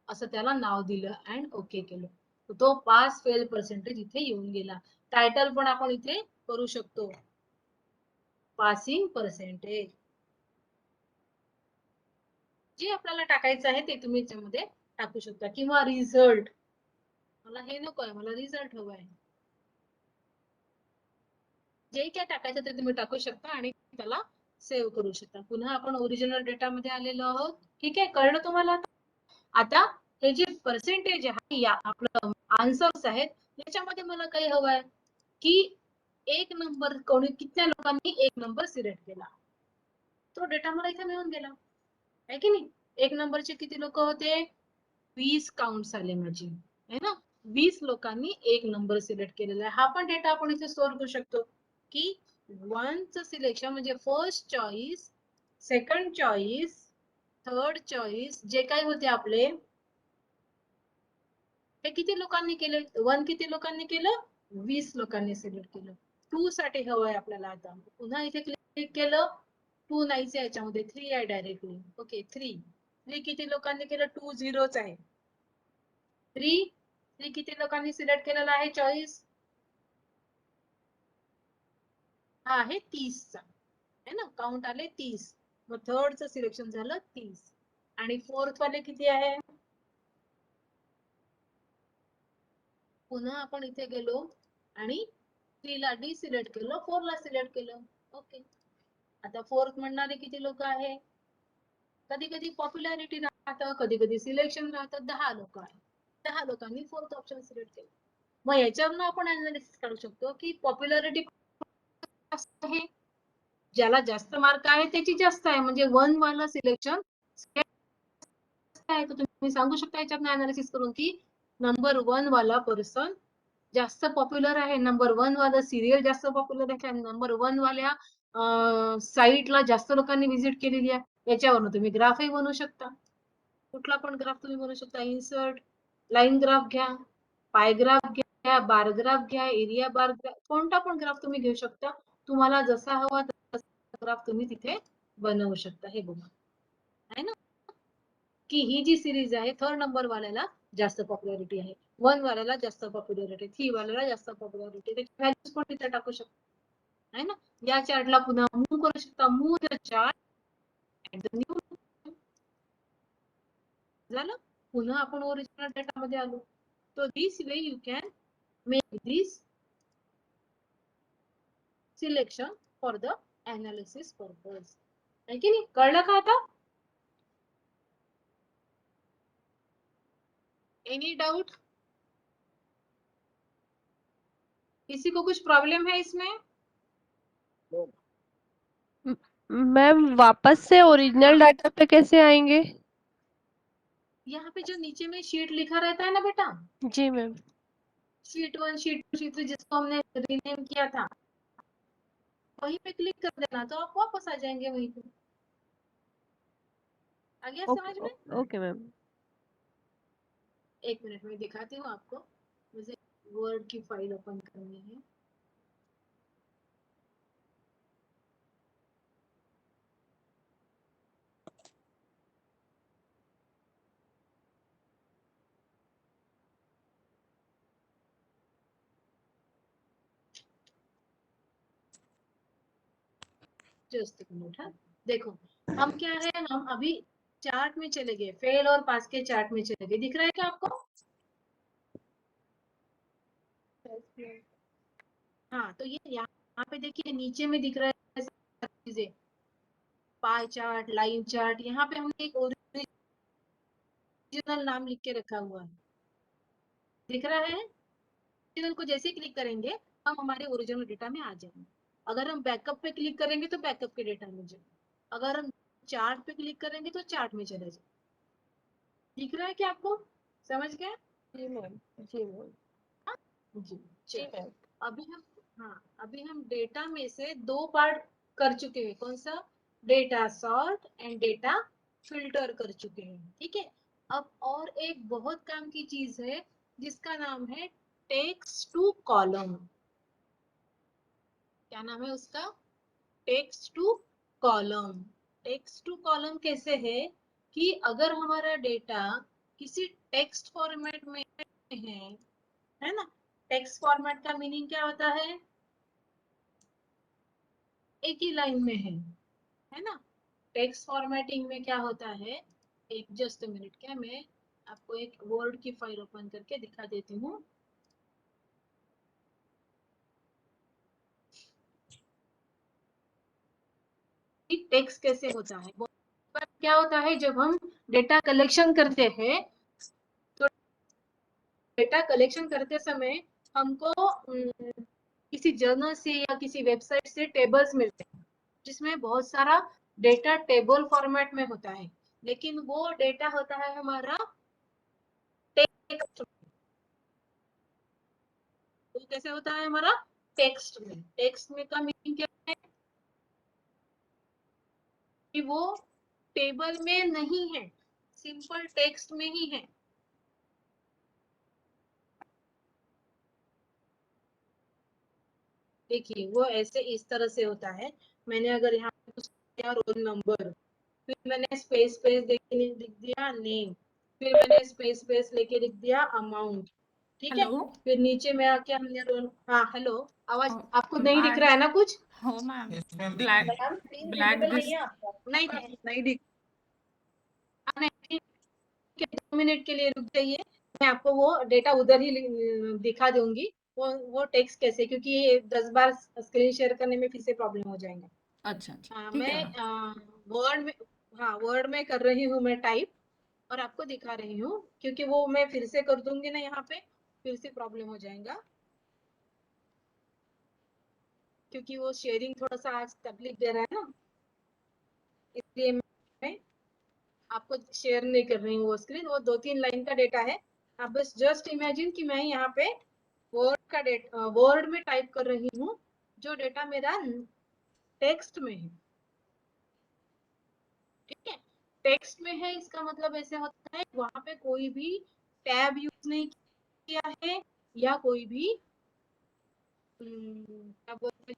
असं त्याला नाव दिलं अँड ओके केलं. तो पास फेल पर्सेंटेज इथे येऊन गेला. टायटल पण आपण इथे करू शकतो, पासिंग पर्सेंटेज. जे आपल्याला टाकायचं आहे ते तुम्ही याच्यामध्ये टाकू शकता. किंवा रिझल्ट, मला हे नको आहे, मला रिझल्ट हवा आहे. जे काय टाकायचं ते तुम्ही टाकू शकता आणि त्याला सेव्ह करू शकता. पुन्हा आपण ओरिजिनल डेटा मध्ये आलेलो आहोत. ठीक आहे, कळलं तुम्हाला. आता हे जे पर्सेंटेज आहे, या आपलं आन्सर्स आहेत, याच्यामध्ये मला काही हवंय की एक नंबर कोणी, किती लोकांनी एक नंबर सिलेक्ट केला, तो डेटा मला इथे मिळून गेला आहे की नाही. एक नंबरचे किती लोक होते, 20 काउंट्स आले माझे, है ना. 20 लोकांनी एक नंबर सिलेक्ट केलेला आहे. हा पण डेटा आपण इथे स्टोअर करू शकतो की 1चं सिलेक्शन म्हणजे first choice, second choice, third choice जे काही होते आपले, हे किती लोकांनी केले, 1 किती लोकांनी केलं, 20 लोकांनी सिलेक्ट केलं. 2 साठी हवंय आपल्याला. आता पुन्हा इथे क्लिक केलं, 2 नाहीच आहे याच्यामध्ये, 3 आहे डायरेक्टली. ओके, 3 किती लोकांनी केलं, 2 झिरोच आहे. 3 किती लोकांनी सिलेक्ट केलेला आहे चॉईस, हा आहे 30चा, है ना. काउंट आले 30. मग थर्डचं सिलेक्शन झालं 30. आणि फोर्थ वाले किती आहे, पुन्हा आपण इथे गेलो आणि 3 ला डिसिलेक्ट केलं, 4 ला सिलेक्ट केलं. ओके, आता फोर्थ म्हणणारे किती लोक आहे, कधी कधी पॉप्युलॅरिटी राहतं, कधी कधी सिलेक्शन राहतं. 10 लोक आहे, 10 लोकांनी फोर्थ ऑप्शन सिलेक्ट केलं. मग याच्यावरून आपण अनालिसिस काढू शकतो की पॉप्युलॅरिटी आहे, ज्याला जास्त मार्क आहे त्याची जास्त आहे, म्हणजे 1 वाला सिलेक्शन आहे. तर तुम्ही सांगू शकता याच्यातनं अनालिसिस करून की नंबर 1 वाला पर्सन जास्त पॉप्युलर आहे, नंबर 1 वाला सिरियल जास्त पॉप्युलर आहे, नंबर 1 वाल्या साईटला जास्त लोकांनी व्हिजिट केलेली आहे याच्यावरून तुम्ही ग्राफही बनवू शकता. कुठला पण ग्राफ तुम्ही बनवू शकता. इन्सर्ट लाईन ग्राफ घ्या, पाय ग्राफ घ्या, बार ग्राफ घ्या, एरिया बार ग्राफ, कोणता पण ग्राफ तुम्ही घेऊ शकता. तुम्हाला जसा हवा तसा ग्राफ तुम्ही तिथे बनवू शकता. हे बघा आहे ना की ही जी सिरीज आहे 3rd नंबर वाल्याला जास्त पॉप्युलॅरिटी आहे, 1 वाल्याला जास्त पॉप्युलॅरिटी, 3 वाल्याला जास्त पॉप्युलॅरिटी. त्याची व्हॅल्यूज पण तिथे टाकू शकता आहे ना. या चार्टला पुन्हा मूव्ह करू शकता. मूव्ह द चार्ट न्यू झालं. पुन्हा आपण ओरिजिनल डेटा मध्ये आलो. So this way you can make this selection for the analysis purpose. है की नाही? कळलं का आता? Any doubt? किसी को कुछ प्रॉब्लम है इसमें? मैम वापस से ओरिजिनल डाटा पे कैसे आएंगे? यहाँ पे जो नीचे में शीट लिखा रहता है ना बेटा, जी मैम. शीट 1, शीट 2, शीट 3 जिसको हमने रीनेम किया था, वहीं पे क्लिक कर देना तो आप वापस आ जाएंगे वहीं पे. आ गया समझ में? Okay ma'am. एक मिनट में दिखाती हूँ आपको. मुझे वर्ड की फाइल ओपन करनी है. जस्ट एक मिनट. हाँ देखो हम क्या है, हम अभी चार्ट में चले गए, फेल और पास के चार्ट में चले गए. दिख रहा है क्या आपको? हाँ तो ये यहाँ पे देखिए नीचे में दिख रहा है चीजें, पाई चार्ट, लाइन चार्ट. यहाँ पे हमने एक ओरिजिनल नाम लिख के रखा हुआ है. दिख रहा है? ओरिजिनल को जैसे ही क्लिक करेंगे हम हमारे ओरिजिनल डेटा में आ जाएंगे. अगर हम बैकअप पे क्लिक करेंगे तो बैकअप के डेटा में जाएंगे. अगर हम चार्ट पे क्लिक करेंगे तो चार्ट में चले जाए. दिख रहा है क्या आपको? समझ गए? जी मैम. जी मैम. जी. जी मैम. अभी हम डेटा में से 2 पार्ट कर चुके हैं. कौन सा? Data sort and data filter कर चुके हैं. ठीक है. अब और एक बहुत काम की चीज है जिसका नाम है टेक्स्ट टू कॉलम. क्या नाम है उसका? Text to column. Text to column कैसे है कि अगर हमारा डेटा किसी टेक्स्ट फॉर्मेट में है ना. टेक्स्ट फॉर्मेट का मीनिंग क्या होता है? एक ही लाइन में है ना. टेक्स्ट फॉर्मेटिंग में क्या होता है, एक जस्ट मिनट, क्या मैं आपको एक वर्ड की फाइल ओपन करके दिखा देती हूँ. टेक्स्ट कैसे होता है. क्या होता है जब हम डेटा कलेक्शन करते हैं तो डेटा कलेक्शन करते समय हमको किसी जर्नल से या किसी वेबसाइट से टेबल्स मिलते हैं जिसमें बहुत सारा डेटा टेबल फॉर्मेट में होता है, लेकिन वो डेटा होता है हमारा टेक्स्ट. वो कैसे होता है हमारा? टेक्स्ट में. टेक्स्ट में का मीनिंग क्या है कि वो टेबल में नहीं है, सिंपल टेक्स्ट में ही है. देखिए वो ऐसे इस तरह से होता है. मैंने अगर यहाँ पे कुछ दिया रोल नंबर, फिर मैंने स्पेस स्पेस लिख दिया नेम, फिर मैंने स्पेस स्पेस लेके लिख दिया अमाउंट. ठीक है. हेलो. फिर नीचे में आके हमने रोल. हाँ हेलो. आवाज हाँ, आपको नहीं दिख रहा है ना कुछ? हो मैम. इसमें black ma'am screen black visible this. नहीं है आपका. नहीं नहीं दिख. नहीं, ठीक है, 2 मिनट के लिए रुक जाइए. मैं आपको वो डेटा उधर ही दिखा दूंगी. वो टेक्स्ट कैसे, क्योंकि ये 10 बार स्क्रीन शेयर करने में फिर से प्रॉब्लम हो जाएगा. अच्छा अच्छा ठीक मैं है मैम. वर्ड में, हाँ वर्ड में कर रही हूँ मैं टाइप और आपको दिखा रही हूँ, क्योंकि वो मैं फिर से कर दूंगी ना यहाँ पे फिर से प्रॉब्लम हो जाएगा, क्योंकि वो शेयरिंग थोड़ा सा आज तकलीफ दे रहा है ना, इसलिए मैं आपको शेयर नहीं कर रही हूँ वो स्क्रीन. वो 2-3 लाइन का डेटा है. आप बस जस्ट इमेजिन कि मैं यहाँ पे वर्ड का डेटा वर्ड में टाइप कर रही हूँ जो डेटा मेरा टेक्स्ट में है, ठीक है। टेक्स्ट में है इसका मतलब ऐसे होता है वहां पे कोई भी टैब यूज नहीं किया है या कोई भी क्या बोलते हैं,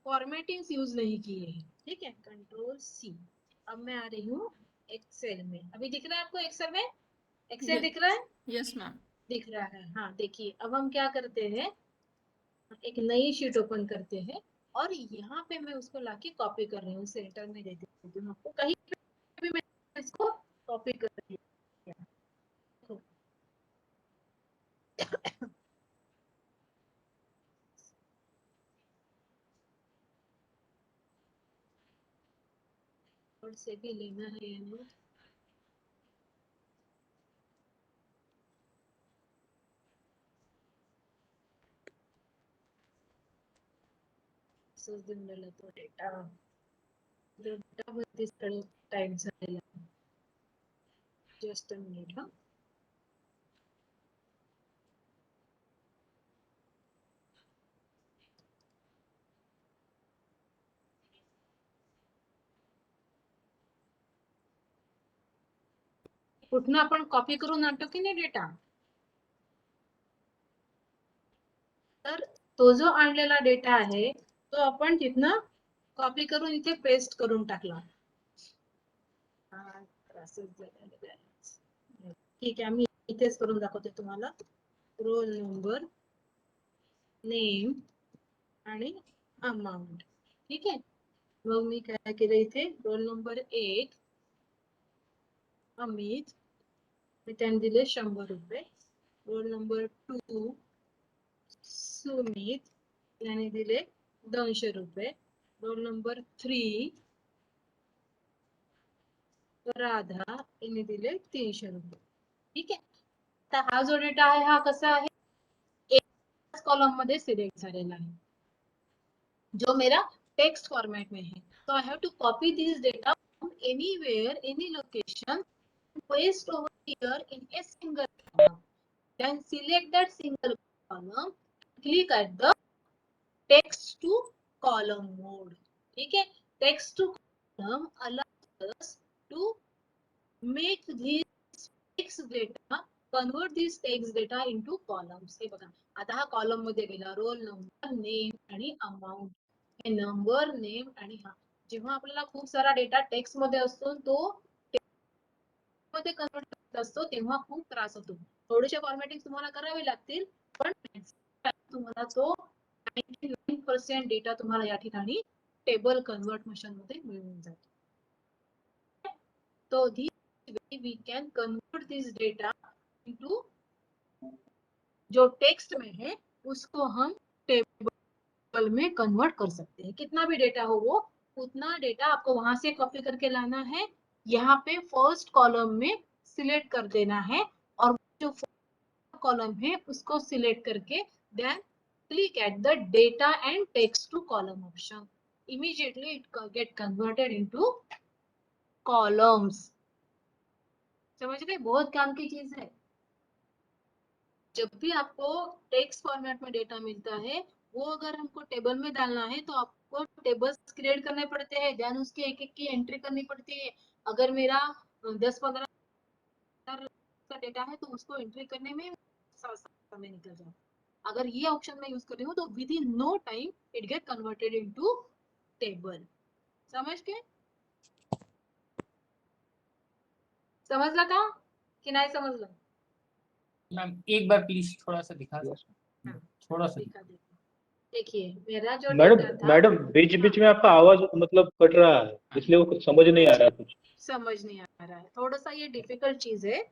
फॉर्मेटिंग्स यूज नहीं किए हैं, ठीक है। Control C. अब मैं आ रही हूँ एक्सेल में। अभी दिख रहा है आपको एक्सेल में? Excel Yes. दिख रहा है? Yes, ma'am. दिख रहा है, हाँ। देखिए अब हम क्या करते हैं, एक नई शीट ओपन करते हैं और यहाँ पे मैं उसको लाके कॉपी कर रही हूँ, सेंटर में दे देती हूँ आपको, कहीं पे भी मैं इसको कॉपी कर रही हूँ। और से भी लेना है ये नोट। दिलेला तो डेटा मध्ये टाइम झालेला, जस्ट अ मिनिट हा। कुठनं आपण कॉपी करून आणतो की नाही डेटा, तर तो जो आणलेला डेटा आहे तो आपण तिथनं कॉपी करून इथे पेस्ट करून टाकला। ठीक आहे, मी इथेच करून दाखवते तुम्हाला। रोल नंबर, नेम आणि अमाउंट, ठीक आहे। मग मी काय केलं इथे, रोल नंबर 1 अमित, मी त्यांनी दिले 100 रुपये। रोल नंबर 2 सुमित, याने दिले 200 रुपये। रोल नंबर 3 राधा, याने दिले 300 रुपये, ठीक आहे। तर हा जो डेटा आहे हा कसा आहे, एक कॉलम मध्ये सिलेक्ट झालेला आहे जो मेरा टेक्स्ट फॉर्मेट में है। तो I have to copy this data anywhere, any location, paste over here in a single column, then select that single column, click at the text to column mode, ठीक है। text to column allows us to make this text data, convert this text data into columns। हे बघा आता हा कॉलम मध्ये गेला, रोल नंबर, नेम आणि अमाउंट, हे नंबर, नेम आणि हा। जेव्हा आपल्याला खूप सारा डेटा टेक्स्ट मध्ये असतो तो मध्ये कन्वर्ट करत असतो तेव्हा खूप त्रास होतो। थोडेसे फॉर्मॅटिंग तुम्हाला करावे लागतील, पण तुम्हाला तो 99% डेटा तुम्हाला या ठिकाणी टेबल कन्वर्ट मशीन मध्ये मिळून जातो। तो this way we can convert this data into, जो टेक्स्ट में है उसको हम टेबल में कन्वर्ट कर सकते हैं। कितना भी डेटा हो वो उतना डेटा आपको वहां से कॉपी करके लाना है, यहाँ पे फर्स्ट कॉलम में सिलेक्ट कर देना है और जो कॉलम है उसको सिलेक्ट करके then click at the data and text to column option, immediately it get converted into columns. समझ गए, बहुत काम की चीज है। जब भी आपको टेक्स्ट फॉर्मेट में डेटा मिलता है वो अगर हमको टेबल में डालना है तो आपको टेबल्स क्रिएट करने पड़ते हैं, देन उसके एक एक की एंट्री करनी पड़ती है। अगर मेरा 10-15 का डेटा है तो उसको एंट्री करने में समय निकल जाए। अगर ये ऑप्शन मैं यूज कर रही हूँ तो within no time it get converted into table. समझ के, समजला का कि नहीं समजला? मैम एक बार प्लीज थोड़ा सा दिखा सकते हाँ, थोड़ा सा दिखा देती हूँ। देखिए मेरा जो मैडम डेटा था, मैडम बीच बीच में आपका आवाज मतलब कट रहा है, इसलिए वो कुछ समझ नहीं आ रहा कुछ। समझ नहीं आ रहा है, थोड़ा सा ये डिफिकल्ट चीज है।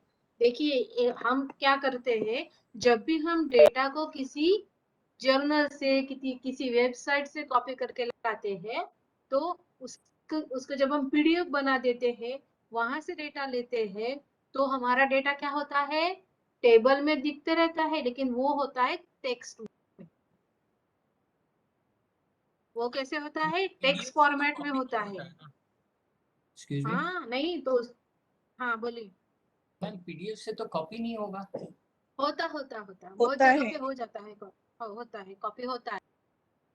देखिए हम क्या करते हैं, जब भी हम डेटा को किसी जर्नल से किसी वेबसाइट से कॉपी करके लाते हैं तो उसको जब हम पीडीएफ बना देते हैं, वहां से डेटा लेते हैं, तो हमारा डेटा क्या होता है, टेबल में दिखते रहता है लेकिन वो होता है टेक्स्ट में। वो कैसे होता है, टेक्स्ट फॉर्मेट में होता है। एक्सक्यूज मी हाँ नहीं तो, हाँ बोलिए। मैम पीडीएफ से तो कॉपी नहीं होगा। होता होता होता बहुत होता जगह है। पे हो जाता है होता है कॉपी होता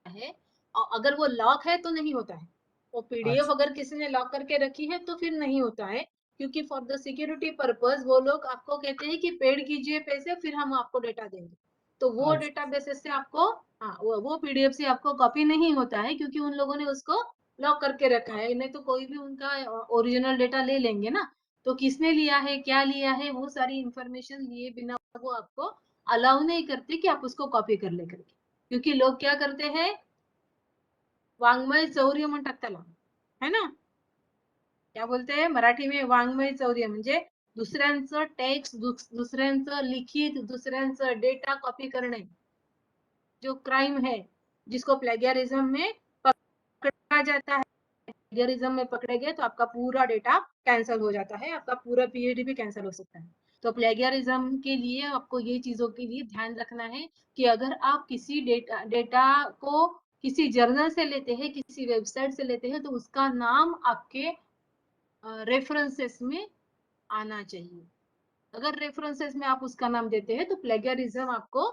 है। और अगर वो लॉक है तो नहीं होता है। वो पीडीएफ अच्छा। अगर किसी ने लॉक करके रखी है तो फिर नहीं होता है, क्योंकि फॉर द सिक्योरिटी पर्पस वो लोग आपको कहते हैं कि पेड कीजिए पैसे फिर हम आपको डेटा देंगे। तो वो अच्छा। डेटा बेसिस से आपको, हाँ वो पीडीएफ से आपको कॉपी नहीं होता है, क्योंकि उन लोगों ने उसको लॉक करके रखा है। नहीं तो कोई भी उनका ओरिजिनल डेटा ले लेंगे ना, तो किसने लिया है क्या लिया है वो सारी इंफॉर्मेशन लिए बिना वो आपको अलाउ नहीं करते कि आप उसको कॉपी कर ले करके। क्योंकि लोग क्या करते हैं, वाङ्मय चौर्य म्हणतात त्याला, है ना? क्या बोलते हैं मराठी में, वाङ्मय चौर्य म्हणजे दुसऱ्यांचं टेक्स्ट, दुसऱ्यांचं लिखित, दुसऱ्यांचं डेटा कॉपी करणे, जो क्राइम है, जिसको प्लेगियरिज्म में पकड़ा जाता है। प्लेगियरिज्म में पकड़े गए तो आपका पूरा डेटा कैंसिल हो जाता है, आपका पूरा पीएचडी भी कैंसिल हो सकता है। तो प्लेगियरिज्म के लिए आपको ये चीजों के लिए ध्यान रखना है कि अगर आप किसी डेटा को किसी जर्नल से लेते हैं, किसी वेबसाइट से लेते हैं, तो उसका नाम आपके रेफरेंसेस में आना चाहिए। अगर रेफरेंसेस में आप उसका नाम देते हैं तो प्लेगियरिज्म आपको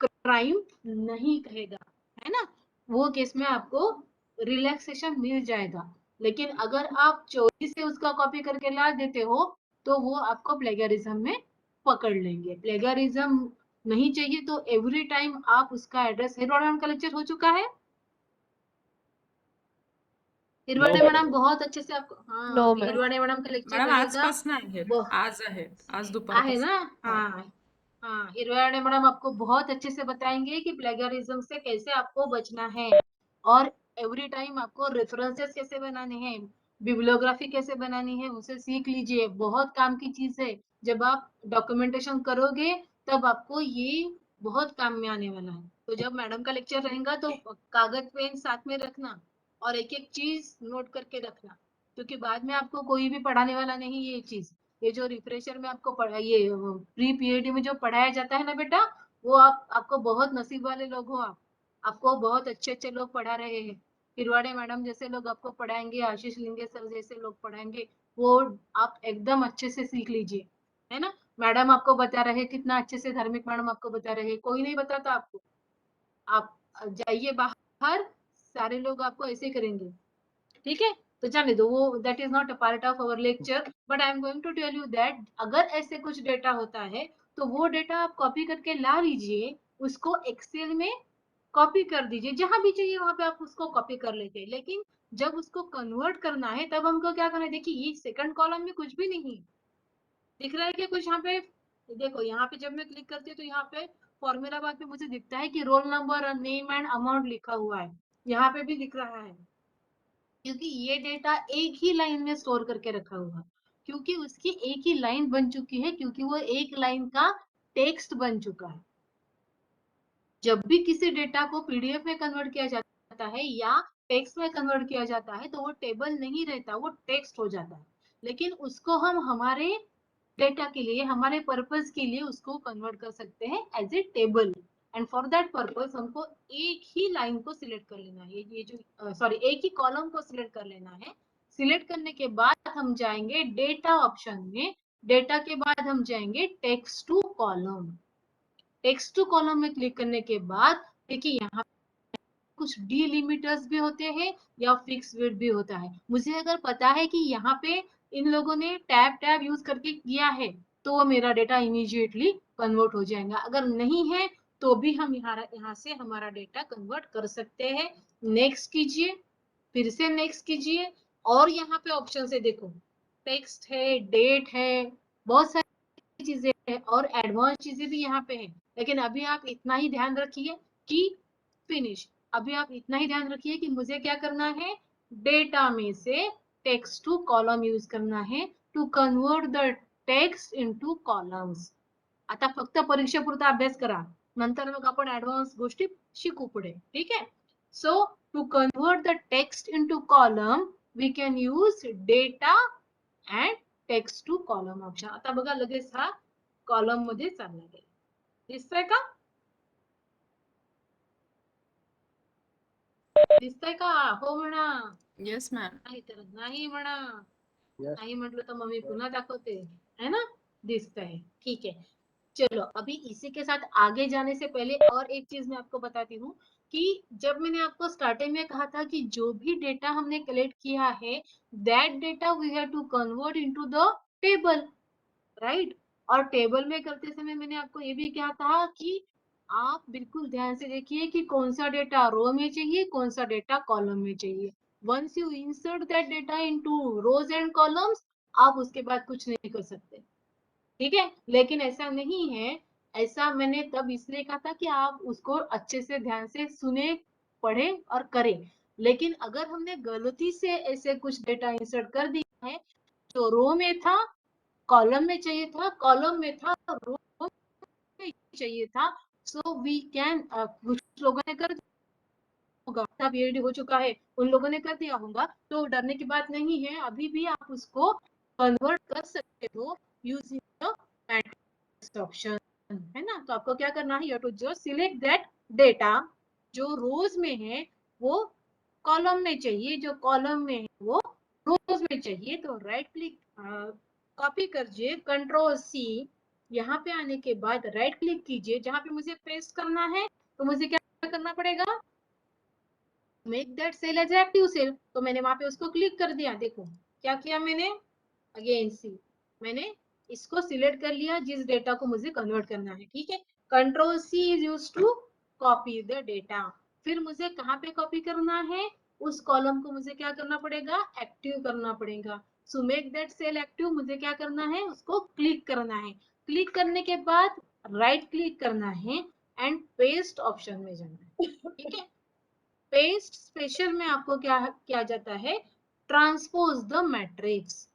क्राइम नहीं कहेगा, है ना? वो केस में आपको रिलैक्सेशन मिल जाएगा। लेकिन अगर आप चोरी से उसका कॉपी करके ला देते हो तो वो आपको प्लेगियरिज्म में पकड़ लेंगे। प्लेगियरिज्म नहीं चाहिए तो एवरी टाइम आप उसका एड्रेस, हिरवाड़े का लेक्चर हो चुका है? हिरवाड़े No, मैडम madam. बहुत अच्छे से आपको, हाँ नो मैम। हिरवाड़े मैडम का लेक्चर मॅडम रहेगा। आजपासून आहेत, वो आज आहेत, आज आहे दुपारपासून. ना? हो. हाँ हाँ, हिरवाड़े मैडम आपको बहुत अच्छे से बताएंगे कि प्लेगरिज्म से कैसे आपको बचना है, और एवरी टाइम आपको रेफरेंसेस कैसे बनाने हैं, बिब्लियोग्राफी कैसे बनानी है, उसे सीख लीजिए। बहुत काम की चीज है। जब आप डॉक्यूमेंटेशन करोगे तब आपको ये बहुत काम में आने वाला है। तो जब मैडम का लेक्चर रहेगा तो कागज पेन साथ में रखना और एक एक चीज नोट करके रखना, क्योंकि बाद में आपको कोई भी पढ़ाने वाला नहीं ये चीज। ये जो रिफ्रेशर में आपको ये प्री पीएचडी में जो पढ़ाया जाता है ना बेटा, वो आपको बहुत नसीब वाले लोग हो आप, आपको बहुत अच्छे अच्छे लोग पढ़ा रहे हैं। हिरवाड़े मैडम जैसे लोग आपको पढ़ाएंगे, आशीष लिंगे सर जैसे लोग पढ़ाएंगे, वो आप एकदम अच्छे से सीख लीजिए, है ना? मैडम आपको बता रहे, कितना अच्छे से धार्मिक मैडम आपको बता रहे, कोई नहीं बताता आपको। आप जाइए बाहर, सारे लोग आपको ऐसे करेंगे, ठीक है? तो जाने दो, वो that is not a part of our lecture, but I am going to tell you that अगर ऐसे कुछ डेटा होता है तो वो डेटा आप कॉपी करके ला लीजिए, उसको एक्सेल में कॉपी कर दीजिए, जहां भी चाहिए वहां पे आप उसको कॉपी कर लेते हैं। लेकिन जब उसको कन्वर्ट करना है तब हमको क्या करना है, देखिए ये सेकंड कॉलम में कुछ भी नहीं दिख रहा है कि कुछ यहाँ पे, देखो यहाँ पे जब मैं क्लिक करती हूँ तो यहाँ पे फॉर्मूला बार पे मुझे दिखता है कि रोल नंबर और नेम एंड अमाउंट लिखा हुआ है, यहाँ पे भी दिख रहा है, क्योंकि ये डेटा एक ही लाइन में स्टोर करके रखा हुआ है, क्योंकि उसकी एक ही लाइन बन चुकी है, क्योंकि वो एक लाइन का टेक्स्ट बन चुका है। जब भी किसी डेटा को पीडीएफ में कन्वर्ट किया जाता है या टेक्स्ट में कन्वर्ट किया जाता है तो वो टेबल नहीं रहता, वो टेक्स्ट हो जाता है। लेकिन उसको हम हमारे डेटा के लिए, हमारे पर्पस के लिए उसको कन्वर्ट कर सकते हैं as a table. And for that purpose हमको एक ही लाइन को सिलेक्ट कर लेना है, ये जो सॉरी एक ही कॉलम को सिलेक्ट कर लेना है। सिलेक्ट करने के बाद हम जाएंगे डेटा ऑप्शन में, डेटा के बाद हम जाएंगे text to column. Text to column में क्लिक करने के बाद देखिए यहाँ कुछ डिलिमिटर्स भी होते हैं या फिक्स विड्थ भी होता है। मुझे अगर पता है कि यहाँ पे इन लोगों ने टैब टैब यूज करके किया है तो वो मेरा डेटा इमीडिएटली कन्वर्ट हो जाएगा। अगर नहीं है तो भी हम यहाँ से हमारा डेटा कन्वर्ट कर सकते हैं। नेक्स्ट कीजिए, फिर से नेक्स्ट कीजिए, और यहाँ पे ऑप्शन से देखो टेक्स्ट है, डेट है, बहुत सारी चीजें हैं और एडवांस चीजें भी यहाँ पे हैं। लेकिन अभी आप इतना ही ध्यान रखिए कि फिनिश, अभी आप इतना ही ध्यान रखिए कि मुझे क्या करना है, डेटा में से टेक्स्ट टू कॉलम यूज करना है to convert the text into columns. आता फक्त परीक्षेपुरता अभ्यास करा, नंतर मग आपण ऍडव्हान्स गोष्टी शिकू पुढे, ठीक आहे? So to convert the text into column we can use data and text to column option. आता बघा लगेच हा कॉलम मध्ये चालला गेला, दिसतंय का? दिसतंय का? हो म्हणा, येस मॅम. नाही तर नाही म्हणा, नाही म्हटलं तर मग मी पुन्हा दाखवते, है ना? दिखता है। ठीक है, चलो अभी इसी के साथ आगे जाने से पहले और एक चीज मैं आपको बताती हूँ कि जब मैंने आपको स्टार्टिंग में कहा था कि जो भी डेटा हमने कलेक्ट किया है that data we have to convert into the table, right. और टेबल में करते समय मैंने आपको ये भी क्या कहा कि आप बिल्कुल ध्यान से देखिए कि कौन सा डेटा रो में चाहिए, कौन सा डेटा कॉलम में चाहिए। Once you insert that data into rows and columns, आप उसके बाद कुछ नहीं कर सकते, ठीक है। लेकिन ऐसा नहीं है, ऐसा मैंने तब इसलिए कहा था कि आप उसको अच्छे से ध्यान से सुने, पढ़े और करें। लेकिन अगर हमने गलती से ऐसे कुछ डेटा इंसर्ट कर दिया है जो रो में था कॉलम में चाहिए था, कॉलम में था रो में चाहिए था, सो वी कैन, कुछ लोगों ने कर होगा, पीरियड हो चुका है उन लोगों ने कर दिया होगा, तो डरने की बात नहीं है, अभी भी आप उसको कन्वर्ट कर सकते हो यूजिंग द मैट्रिक्स ऑप्शन, है ना। तो आपको क्या करना है, you have to just select that data जो रोज में है वो कॉलम में चाहिए, जो कॉलम में है वो रोज में चाहिए। तो राइट क्लिक कॉपी करिए, कंट्रोल सी, यहाँ पे आने के बाद राइट क्लिक कीजिए, जहां पे मुझे पेस्ट करना है तो मुझे क्या करना पड़ेगा, make that cell as active cell. तो मैंने वहां पे उसको क्लिक कर दिया, देखो क्या किया मैंने, अगेन सी, मैंने इसको सिलेक्ट कर लिया जिस डेटा को मुझे कन्वर्ट करना है, ठीक है। Control C is use to copy the data. फिर मुझे कहाँ पे कॉपी करना है, उस कॉलम को मुझे क्या करना पड़ेगा, एक्टिव करना पड़ेगा। So make that cell active, मुझे क्या करना है, उसको क्लिक करना है। क्लिक करने के बाद राइट क्लिक करना है एंड पेस्ट ऑप्शन में जाना है, ठीक है। पेस्ट स्पेशल में आपको क्या किया जाता है, ट्रांसपोज द मैट्रिक्स,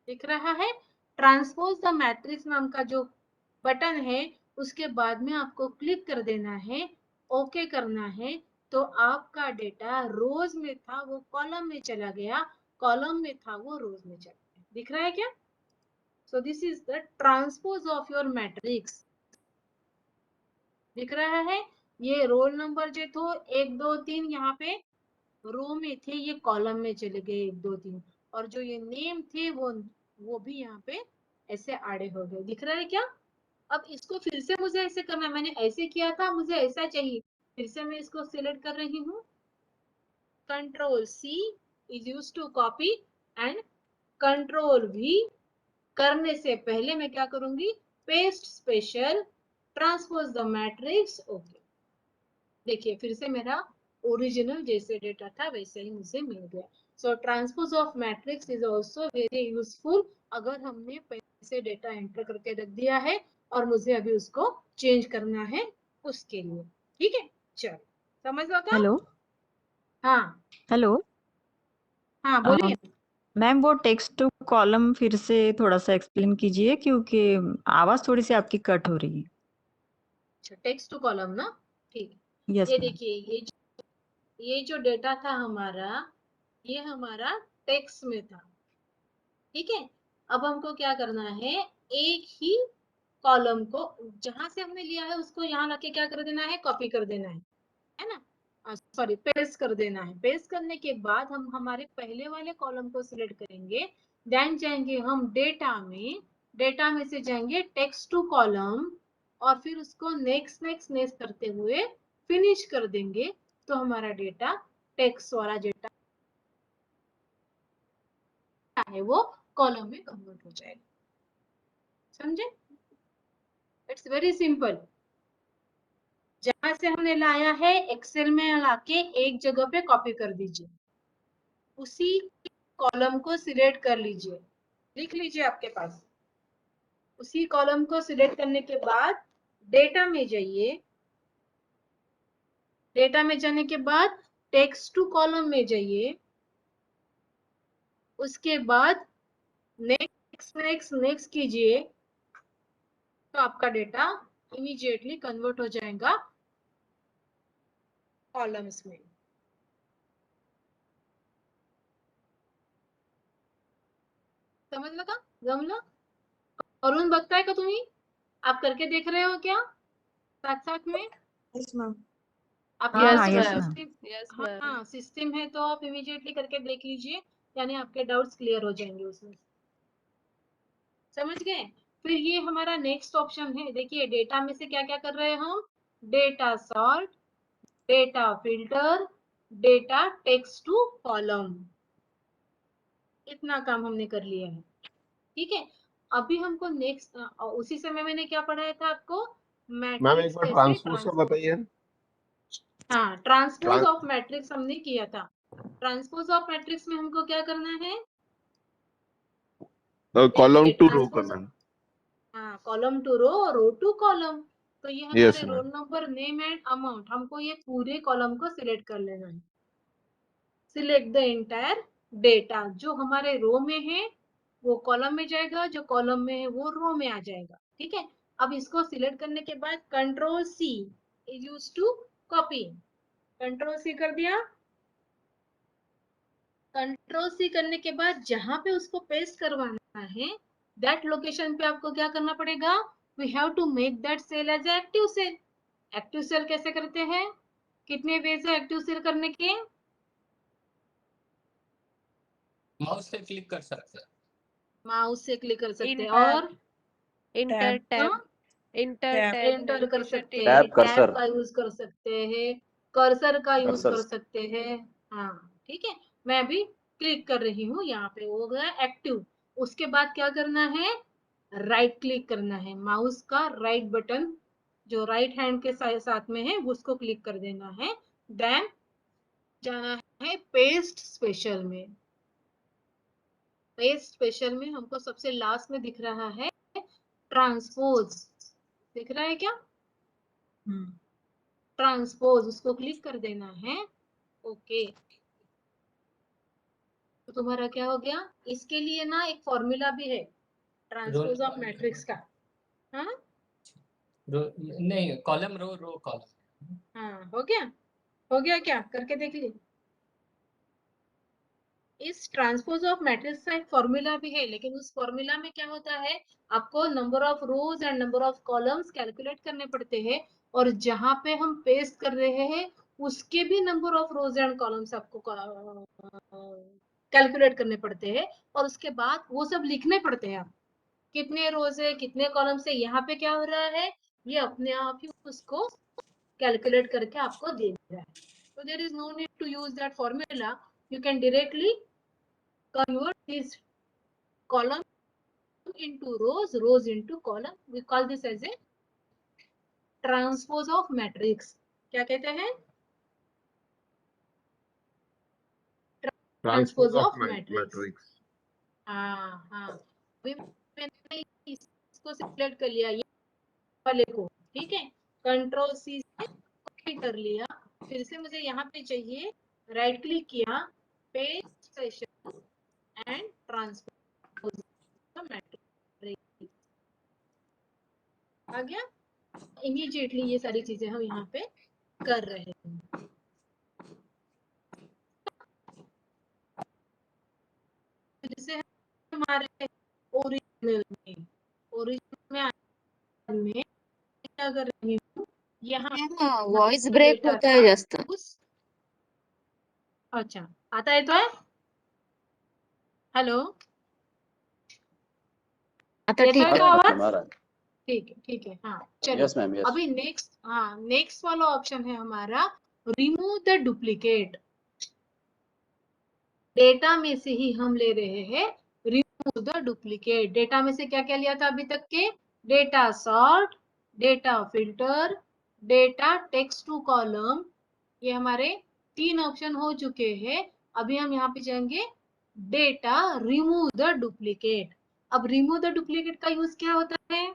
दिख रहा है, ट्रांसपोज द मैट्रिक्स नाम का जो बटन है उसके बाद में आपको क्लिक कर देना है, ओके करना है। तो आपका डेटा रोज में था वो कॉलम में चला गया, कॉलम में था वो रोज में चला गया, दिख रहा है क्या। So this is the transpose of your matrix, दिख रहा है। ये रोल नंबर जो तो 1 2 3 यहाँ पे रो में थे, ये कॉलम में चले गए 1 2 3, और जो ये नेम थे वो भी यहाँ पे ऐसे आड़े हो गए, दिख रहा है क्या। अब इसको फिर से मुझे ऐसे करना है, मैंने ऐसे किया था, मुझे ऐसा चाहिए, फिर से मैं इसको सिलेक्ट कर रही हूँ, control C is use to copy and control V, करने से पहले मैं क्या करूंगी, paste special, transpose the matrix, okay. देखिए फिर से मेरा ओरिजिनल जैसे डेटा था वैसे ही मुझे मिल गया। So transpose of matrix is also very useful, अगर हमने पहले से डेटा एंटर करके रख दिया है और मुझे अभी उसको चेंज करना है उसके लिए, ठीक है। चलो समझ लगा। हेलो हाँ हेलो हाँ बोलिए। मैम, वो टेक्स्ट टू कॉलम फिर से थोड़ा सा एक्सप्लेन कीजिए, क्योंकि आवाज थोड़ी सी आपकी कट हो रही है। अच्छा टेक्स्ट टू कॉलम ना, ठीक। यस ये मैम। देखिए ये जो डेटा था हमारा, ये हमारा टेक्स्ट में था, ठीक है। अब हमको क्या करना है, एक ही कॉलम को जहां से हमने लिया है उसको यहाँ लाके क्या कर देना है, कॉपी कर देना है ना, सॉरी पेस्ट कर देना है। पेस्ट करने के बाद हम हमारे पहले वाले कॉलम को सिलेक्ट करेंगे, देन जाएंगे हम डेटा में से जाएंगे टेक्स्ट टू कॉलम, और फिर उसको नेक्स्ट नेक्स्ट नेक्स्ट करते हुए फिनिश कर देंगे, तो हमारा डेटा टेक्स्ट वाला डेटा है वो कॉलम में कन्वर्ट हो जाएगा, समझे। It's very simple. जहां से हमने लाया है एक्सेल में लाके एक जगह पे कॉपी कर दीजिए, उसी कॉलम को सिलेक्ट कर लीजिए, लिख लीजिए आपके पास। उसी कॉलम को सिलेक्ट करने के बाद डेटा में जाइए, डेटा में जाने के बाद टेक्स्ट टू कॉलम में जाइए, उसके बाद नेक्स्ट नेक्स्ट नेक्स्ट कीजिए, तो आपका डेटा इमीडिएटली कन्वर्ट हो जाएगा कॉलम्स में। समझ लगा, जमला। अरुण बघताय का तुम्ही, आप करके देख रहे हो क्या साथ साथ में। Yes ma'am. आपके हाँ यस पास हाँ अगर yes ma'am, ma'am. System, yes हाँ मैम। हाँ सिस्टम है तो आप इमीडिएटली करके देख लीजिए, यानी आपके डाउट्स क्लियर हो जाएंगे उसमें। समझ गए? फिर ये हमारा नेक्स्ट ऑप्शन है, देखिए डेटा में से क्या क्या कर रहे हैं हम, data sort, data filter, data text to column, इतना काम हमने कर लिया है। ठीक है, अभी हमको नेक्स्ट उसी समय मैंने क्या पढ़ाया था आपको, मैम एक मैट्रिक्स बार कैसे ट्रांसपोज का ट्रांसपोज, बताइए। हाँ ट्रांसपोज ट्रांस ऑफ मैट्रिक्स हमने किया था। ट्रांसपोज ऑफ मैट्रिक्स में हमको क्या करना है, कॉलम देखिए टू रो ट्रांसपोज, करना। हाँ column to row, row to column. तो ये यस हमारे ma'am. Roll number, name and amount, हमको ये पूरे कॉलम को सिलेक्ट कर लेना है। सिलेक्ट द एंटायर डेटा, जो हमारे रो में है वो कॉलम में जाएगा, जो कॉलम में है वो रो में आ जाएगा। ठीक है, अब इसको सिलेक्ट करने के बाद control C is use to copy, control C कर दिया। कंट्रोल सी करने के बाद जहां पे उसको पेस्ट करवाना है, दैट लोकेशन पे आपको क्या करना पड़ेगा, we have to make that cell as active cell. Active cell कैसे करते हैं, कितने वेज है एक्टिव सेल करने के, माउस से क्लिक कर सकते हैं। माउस से क्लिक कर सकते हैं, इंटर और इंटर टैब, हाँ, इंटर टैब, टैब एंटर कर नेविगेशन सकते हैं, टैब टैब कर्सर, का यूज कर सकते हैं, कर्सर का यूज कर्सर कर सकते हैं। हाँ ठीक है, मैं अभी क्लिक कर रही हूँ, यहाँ पे हो गया एक्टिव। उसके बाद क्या करना है, राइट क्लिक करना है, माउस का राइट बटन जो राइट हैंड के साथ में है उसको क्लिक कर देना है। देन जाना है पेस्ट स्पेशल में। पेस्ट स्पेशल में हमको सबसे लास्ट में दिख रहा है ट्रांसपोज, दिख रहा है क्या, ट्रांसपोज, उसको क्लिक कर देना है। ओके, तो तुम्हारा क्या हो गया, इसके लिए ना एक फॉर्मूला भी है ट्रांसपोज ऑफ मैट्रिक्स का। हाँ नहीं, कॉलम रो, रो कॉलम। हाँ, हो गया क्या, करके देख ली। इस ट्रांसपोज ऑफ मैट्रिक्स का एक फॉर्मूला भी है, लेकिन उस फॉर्मूला में क्या होता है, आपको number of rose and number of columns calculate करने पड़ते हैं, और जहां पे हम पेस्ट कर रहे हैं उसके भी number of rose and columns आपको कैलकुलेट करने पड़ते हैं, और उसके बाद वो सब लिखने पड़ते हैं, आप कितने रोज है कितने कॉलम से। यहाँ पे क्या हो रहा है, ये अपने आप ही उसको कैलकुलेट करके आपको दे रहा है। So there is no need to use that formula. You can directly convert this column into rows, rows into column. We call this as a transpose of matrix. क्या कहते हैं, transpose transpose of of matrix. Matrix. हाँ हाँ, अभी मैंने इसको सिलेक्ट कर लिया, ये वाले को, ठीक है, कंट्रोल सी से कॉपी कर लिया। फिर से मुझे यहाँ पे चाहिए, राइट क्लिक किया, paste special and transpose matrix, आ गया। इमीडिएटली ये सारी चीजें हम यहाँ पे कर रहे हैं। जैसे हमारे ओरिजिनल में क्या कर रही हूँ, यहाँ वॉइस ब्रेक डेटा होता था है जास्त. उस, अच्छा आता है, तो है, हेलो, आता येतोय ठीक का आहे. आवाज, ठीक है, हाँ चलो। Yes ma'am, yes. अभी नेक्स्ट वाला ऑप्शन है हमारा, रिमूव द डुप्लीकेट। डेटा में से ही हम ले रहे हैं रिमूव द डुप्लीकेट। डेटा में से क्या क्या लिया था अभी तक के, data sort, data filter, data text to column, ये हमारे 3 ऑप्शन हो चुके हैं। अभी हम यहाँ पे जाएंगे डेटा रिमूव द डुप्लीकेट। अब रिमूव द डुप्लीकेट का यूज क्या होता है,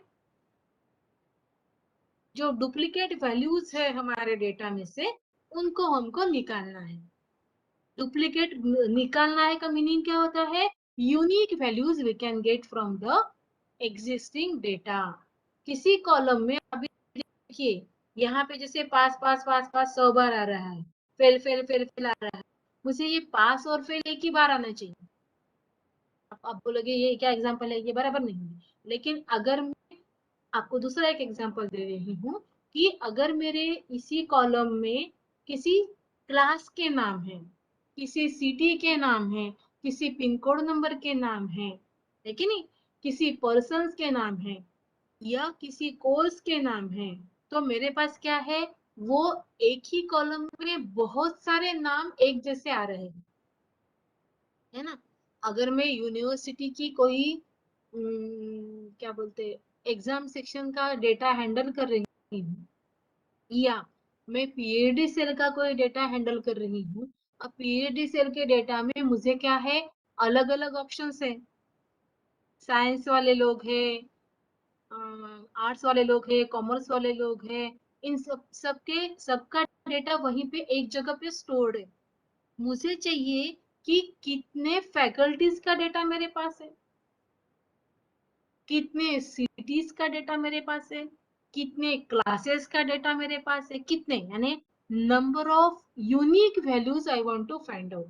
जो डुप्लीकेट वैल्यूज है हमारे डेटा में से उनको हमको निकालना है। डुप्लीकेट निकालना है का मीनिंग क्या होता है, unique values we can get from the existing data. किसी कॉलम में अभी देखिए यहाँ पे जैसे पास पास पास पास 100 बार आ रहा है, फेल फेल फेल फेल आ रहा है, मुझे ये पास और फेल एक ही बार आना चाहिए। आप बोलोगे ये क्या एग्जांपल है, ये बराबर नहीं है। लेकिन अगर मैं आपको दूसरा एक एग्जांपल दे रही हूँ कि अगर मेरे इसी कॉलम में किसी क्लास के नाम है, किसी सिटी के नाम है, किसी पिन कोड नंबर के नाम है कि नहीं, किसी पर्सन्स के नाम है या किसी कोर्स के नाम है, तो मेरे पास क्या है, वो एक ही कॉलम में बहुत सारे नाम एक जैसे आ रहे हैं, है ना। अगर मैं यूनिवर्सिटी की कोई क्या बोलते एग्जाम सेक्शन का डेटा हैंडल कर रही हूँ, या मैं पीएचडी सेल का कोई डेटा हैंडल कर रही हूँ, अब पीएचडी सेल के डेटा में मुझे क्या है, अलग अलग ऑप्शंस है, साइंस वाले लोग हैं, आर्ट्स वाले लोग हैं, कॉमर्स वाले लोग हैं, इन सबका डेटा वहीं पे एक जगह पे स्टोर्ड है। मुझे चाहिए कि कितने फैकल्टीज का डेटा मेरे पास है, कितने सिटीज का डेटा मेरे पास है, कितने क्लासेस का डेटा मेरे पास है, कितने यानी number of unique values I want to find out.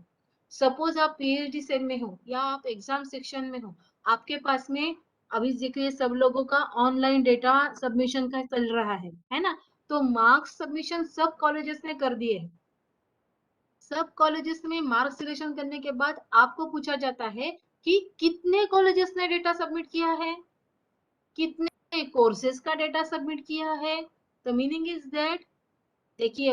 Suppose आप पीएचडी सेल में हो या आप एग्जाम सेक्शन में हो, आपके पास में अभी देखिए सब लोगों का ऑनलाइन डेटा सबमिशन का चल रहा है ना। तो मार्क्स सबमिशन सब कॉलेजेस ने कर दिए हैं। सब कॉलेजेस में मार्क सिलेक्शन करने के बाद आपको पूछा जाता है कि कितने कॉलेजेस ने डेटा सबमिट किया है, कितने कोर्सेज का डेटा सबमिट किया है। द मीनिंग इज दैट देखिए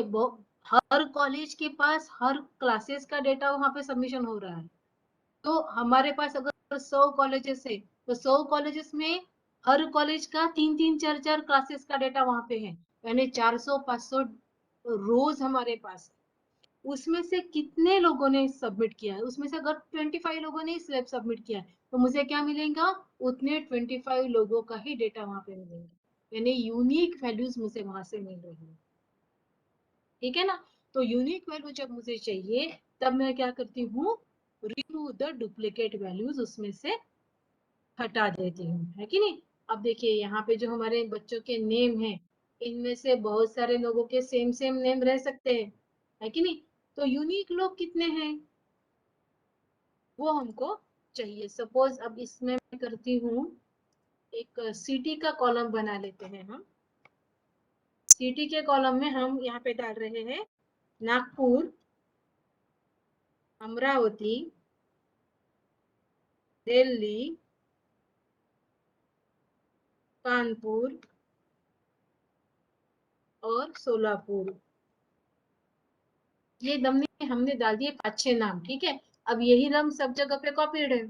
हर कॉलेज के पास हर क्लासेस का डेटा वहां पे सबमिशन हो रहा है। तो हमारे पास अगर 100 कॉलेजेस है तो 100 कॉलेजेस में हर कॉलेज का 3-3 4-4 क्लासेस का डेटा वहां पे है, यानी 400-500 रोज हमारे पास। उसमें से कितने लोगों ने सबमिट किया है, उसमें से अगर 25 लोगों ने स्लैब सबमिट किया है तो मुझे क्या मिलेगा, उतने 25 लोगों का ही डेटा वहां पे मिलेगा, यानी यूनिक वैल्यूज मुझे वहां से मिल रही है। ठीक है ना। तो यूनिक वैल्यू जब मुझे चाहिए तब मैं क्या करती हूँ, रिमूव द डुप्लीकेट वैल्यूज उसमें से हटा देती हूँ, है कि नहीं। अब देखिए यहाँ पे जो हमारे बच्चों के नेम है, इनमें से बहुत सारे लोगों के सेम सेम नेम रह सकते हैं, है कि नहीं। तो यूनिक लोग कितने हैं वो हमको चाहिए। सपोज अब इसमें मैं करती हूँ, एक सिटी का कॉलम बना लेते हैं हम। सिटी के कॉलम में हम यहाँ पे डाल रहे हैं नागपुर, अमरावती, दिल्ली, कानपुर और सोलापुर। ये हमने डाल दिए 5-6 नाम, ठीक है। अब यही नाम सब जगह पे कॉपीड है।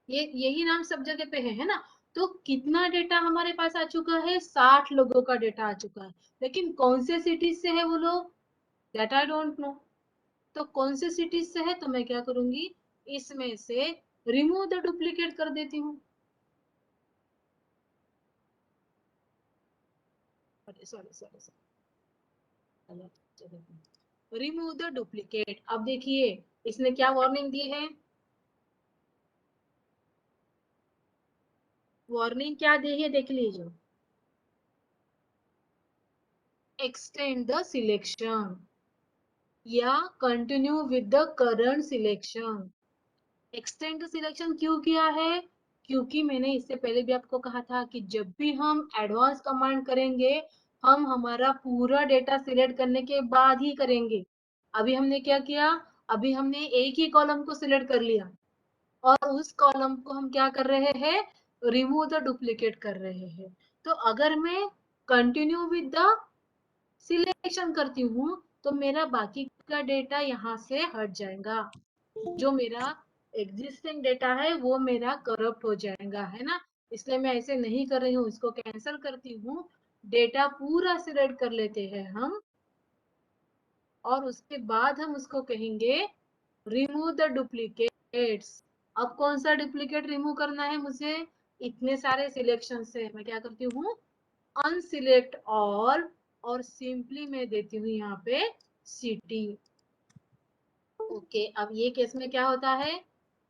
ये यही नाम सब जगह पे है ना। तो कितना डेटा हमारे पास आ चुका है, 60 लोगों का डेटा आ चुका है। लेकिन कौन से सिटीज से है वो लोग, दैट आई डोंट नो। तो कौन से सिटीज से है तो मैं क्या करूंगी, इसमें से रिमूव द डुप्लीकेट कर देती हूँ। Sorry remove the duplicate. अब देखिए इसने क्या वार्निंग दी है, वार्निंग क्या दी है देख लीजिए, एक्सटेंड द सिलेक्शन या continue with the current selection. Extend the selection क्यों किया है, क्योंकि मैंने इससे पहले भी आपको कहा था कि जब भी हम एडवांस कमांड करेंगे हम हमारा पूरा डेटा सिलेक्ट करने के बाद ही करेंगे। अभी हमने क्या किया, अभी हमने एक ही कॉलम को सिलेक्ट कर लिया और उस कॉलम को हम क्या कर रहे हैं, रिमूव द डुप्लीकेट कर रहे हैं। तो अगर मैं कंटिन्यू विद द सिलेक्शन करती हूँ तो मेरा बाकी का डेटा यहाँ से हट जाएगा, जो मेरा एग्जिस्टिंग डेटा है वो मेरा करप्ट हो जाएगा, है ना। इसलिए मैं ऐसे नहीं कर रही हूँ, इसको कैंसिल करती हूँ। डेटा पूरा सिलेक्ट कर लेते हैं हम और उसके बाद हम उसको कहेंगे रिमूव द डुप्लीकेट्स। अब कौन सा डुप्लीकेट रिमूव करना है मुझे, इतने सारे सिलेक्शन से मैं क्या करती हूँ, अनसिलेक्ट ऑल, और सिंपली मैं देती हूँ यहाँ पे सिटी। ओके अब ये केस में क्या होता है,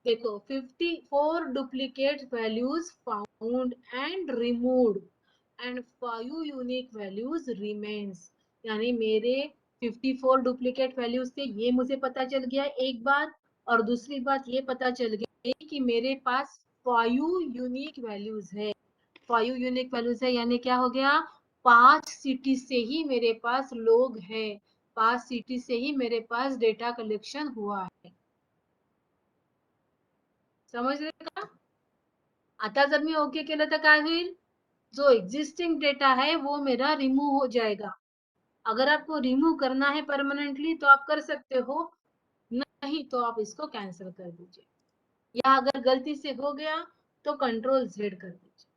देखो 54 duplicate values found and removed and 5 unique values remains. यानी मेरे 54 डुप्लीकेट वैल्यूज थे, ये मुझे पता चल गया एक बात, और दूसरी बात ये पता चल गई कि मेरे पास 5 यूनिक वैल्यूज है। 5 यूनिक वैल्यूज है, यानी क्या हो गया, 5 सिटी से ही मेरे पास लोग हैं, 5 सिटी से ही मेरे पास डेटा कलेक्शन हुआ है. समजले का? आता जर मी ओके केलं तर काय होईल, जो एक्झिस्टिंग डेटा है वो मेरा रिमूव हो जाएगा. अगर आपको रिमूव करना है परमानेंटली तो आप कर सकते हो, नहीं तो आप इसको कैंसिल कर दीजिए, या अगर गलती से हो गया तो कंट्रोल Z कर दीजिए.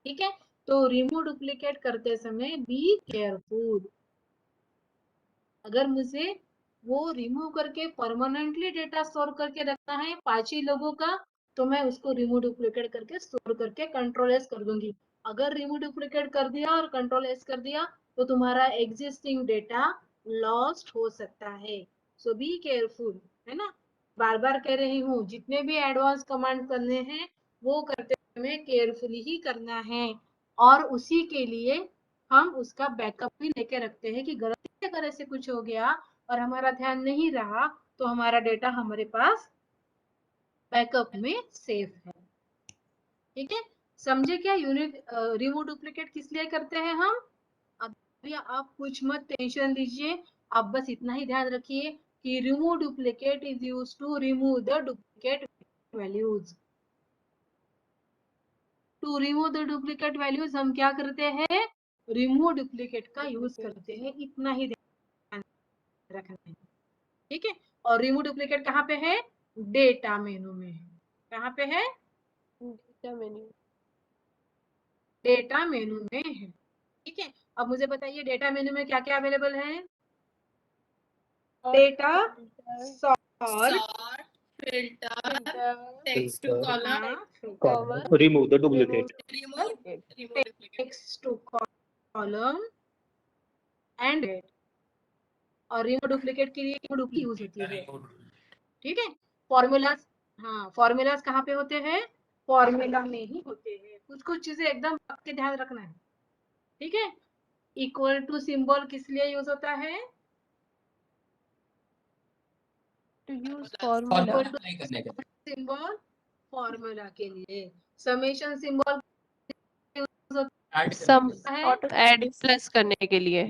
ठीक है, तो रिमूव डुप्लीकेट करते समय बी केयरफुल. अगर मुझे वो रिमूव करके परमानेंटली डेटा स्टोर करके रखना है 5 ही लोगों का, तो मैं उसको रिमूव डुप्लीकेट करके स्टोर करके कंट्रोल एस कर दूंगी. अगर रिमूव डुप्लीकेट कर दिया और कंट्रोल एस कर दिया तो तुम्हारा एग्जिस्टिंग डेटा लॉस्ट हो सकता है. सो बी केयरफुल, है ना. बार बार कह रही हूँ, जितने भी एडवांस कमांड करने हैं वो करते समय केयरफुली ही करना है, और उसी के लिए हम उसका बैकअप भी लेके रखते हैं कि गलती से अगर ऐसे कुछ हो गया और हमारा ध्यान नहीं रहा तो हमारा डेटा हमारे पास बैकअप में सेफ है. ठीक है, समझे क्या? यूनिट रिमूव डुप्लीकेट किस लिए करते हैं हम? अभी आप कुछ मत टेंशन लीजिए, आप बस इतना ही ध्यान रखिए कि remove duplicate is use to remove the duplicate values. To remove the duplicate values हम क्या करते हैं, रिमूव डुप्लीकेट का यूज करते हैं, इतना ही ध्यान रखना है. ठीक है, और रिमूव डुप्लीकेट कहाँ पे है, डेटा मेनू में है. कहाँ पे है, डेटा मेन्यू. डेटा मेनू में है. ठीक है, अब मुझे बताइए डेटा मेनू में क्या क्या अवेलेबल है. Data sort, filter, text to column, common, remove the duplicate. Text to column and, और रिमूव डुप्लीकेट के लिए डुप्लीकेट यूज होती है. ठीक है, फॉर्मूलाज, हाँ फॉर्मूलाज कहाँ पे होते हैं, फॉर्मूला में ही होते हैं. कुछ कुछ चीजें एकदम रख के ध्यान रखना है. ठीक है, इक्वल टू सिंबल किस लिए यूज होता है, to use formula. Equal to symbol formula के लिए. समेशन सिंबल सम है ऐड प्लस करने के लिए.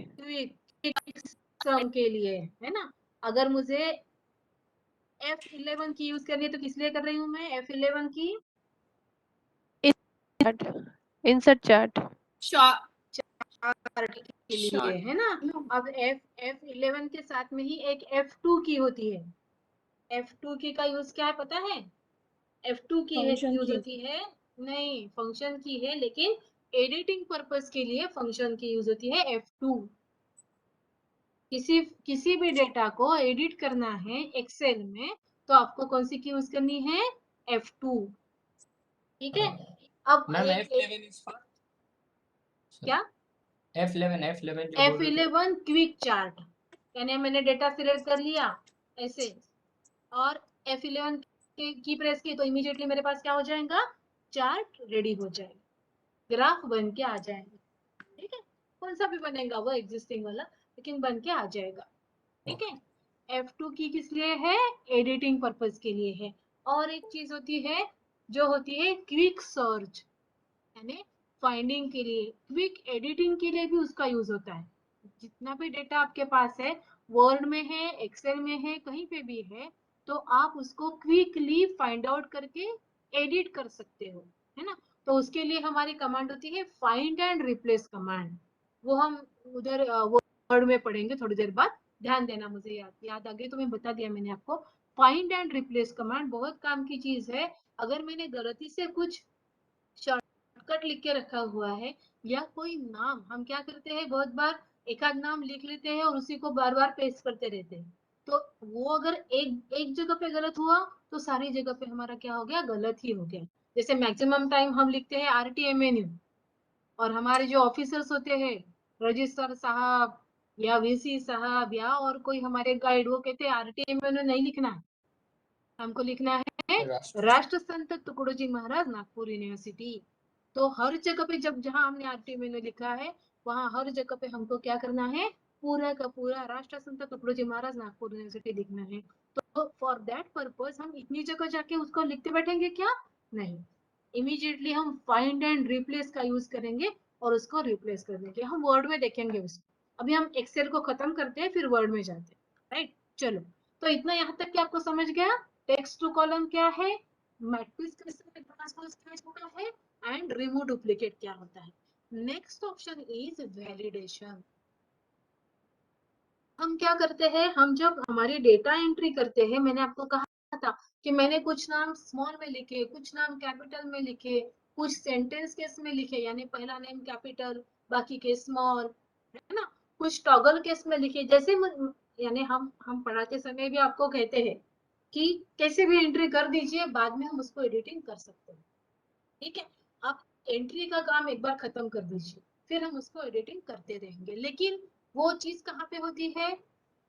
सम के लिए, है ना. अगर मुझे F11 की यूज करनी है तो किस लिए कर रही हूँ मैं F11 की, इंसर्ट चार्ट. चार्ट के लिए, है ना. अब F11 के साथ में ही एक F2 की होती है. F2 की का यूज क्या है पता है, F2 की यूज होती है, नहीं फंक्शन की है, लेकिन एडिटिंग पर्पस के लिए फंक्शन की यूज होती है F2. किसी भी डेटा को एडिट करना है एक्सेल में तो आपको कौन सी की यूज करनी है, F2. ठीक है, अब मैम एक F11 इज फॉर क्या, F11 जो बोल रहे थे. F11 क्विक चार्ट, यानी मैंने डेटा सिलेक्ट कर लिया ऐसे और F11 की प्रेस की तो इमीडिएटली मेरे पास क्या हो जाएगा, चार्ट रेडी हो जाएगा, ग्राफ बन के आ जाएगा. ठीक है, कौन सा भी बनेगा वो एग्जिस्टिंग वाला, लेकिन बन के आ जाएगा. ठीक है, F2 की किस लिए है, एडिटिंग पर्पस के लिए है. और एक चीज होती है जो होती है क्विक सर्च, यानी फाइंडिंग के लिए. क्विक एडिटिंग के लिए भी उसका यूज होता है. जितना भी डेटा आपके पास है, वर्ड में है, एक्सेल में है, कहीं पे भी है, तो आप उसको क्विकली फाइंड आउट करके एडिट कर सकते हो, है ना. तो उसके लिए हमारी कमांड होती है फाइंड एंड रिप्लेस कमांड. वो हम उधर वर्ड में पढ़ेंगे थोड़ी देर बाद, ध्यान देना. मुझे याद आ गई तो मैं बता दिया मैंने आपको. फाइंड एंड रिप्लेस कमांड बहुत काम की चीज है. अगर मैंने गलती से कुछ शॉर्टकट लिख के रखा हुआ है, या कोई नाम, हम क्या करते हैं बहुत बार एक आध नाम लिख लेते हैं और उसी को बार बार पेस्ट करते रहते हैं, तो वो अगर एक जगह पे गलत हुआ तो सारी जगह पे हमारा क्या हो गया, गलत ही हो गया. जैसे मैक्सिमम टाइम हम लिखते हैं RTMNU, और हमारे जो ऑफिसर्स होते हैं, रजिस्ट्रार साहब या VC साहब या और कोई हमारे गाइड, वो कहते हैं RTMNU नहीं लिखना है, हमको लिखना है राष्ट्र संत तुकडोजी महाराज नागपुर यूनिवर्सिटी. तो हर जगह पे जब जहां हमने RTMNU लिखा है वहां हर जगह पे हमको क्या करना है, पूरा का पूरा राष्ट्र संत तुकडोजी महाराज नागपुर यूनिवर्सिटी लिखना है. तो फॉर दैट पर्पस हम इतनी जगह जाके उसको लिखते बैठेंगे क्या, नहीं. इमीडिएटली हम फाइंड एंड रिप्लेस का यूज करेंगे और उसको रिप्लेस कर देंगे। हम वर्ड में देखेंगे उसको, अभी हम एक्सेल को खत्म करते हैं फिर वर्ड में जाते हैं, राइट। चलो, तो इतना यहाँ तक कि आपको समझ गया टेक्स्ट टू कॉलम क्या है, मैट्रिक्स कैसे ट्रांसपोज किया जाता है, एंड रिमूव डुप्लीकेट क्या होता है। Next option is validation. हम क्या करते हैं, हम जब हमारी डेटा एंट्री करते हैं, मैंने आपको कहा था कि मैंने कुछ नाम स्मॉल में लिखे, कुछ नाम कैपिटल में लिखे, कुछ सेंटेंस केस में लिखे, यानी पहला नेम कैपिटल बाकी के स्मॉल, है ना, कुछ टॉगल केस में लिखे। जैसे यानी हम पढ़ाते समय भी आपको कहते हैं कि कैसे भी एंट्री कर दीजिए, बाद में हम उसको एडिटिंग कर सकते हैं, ठीक है। आप एंट्री का काम एक बार खत्म कर दीजिए, फिर हम उसको एडिटिंग करते रहेंगे। लेकिन वो चीज कहाँ पे होती है,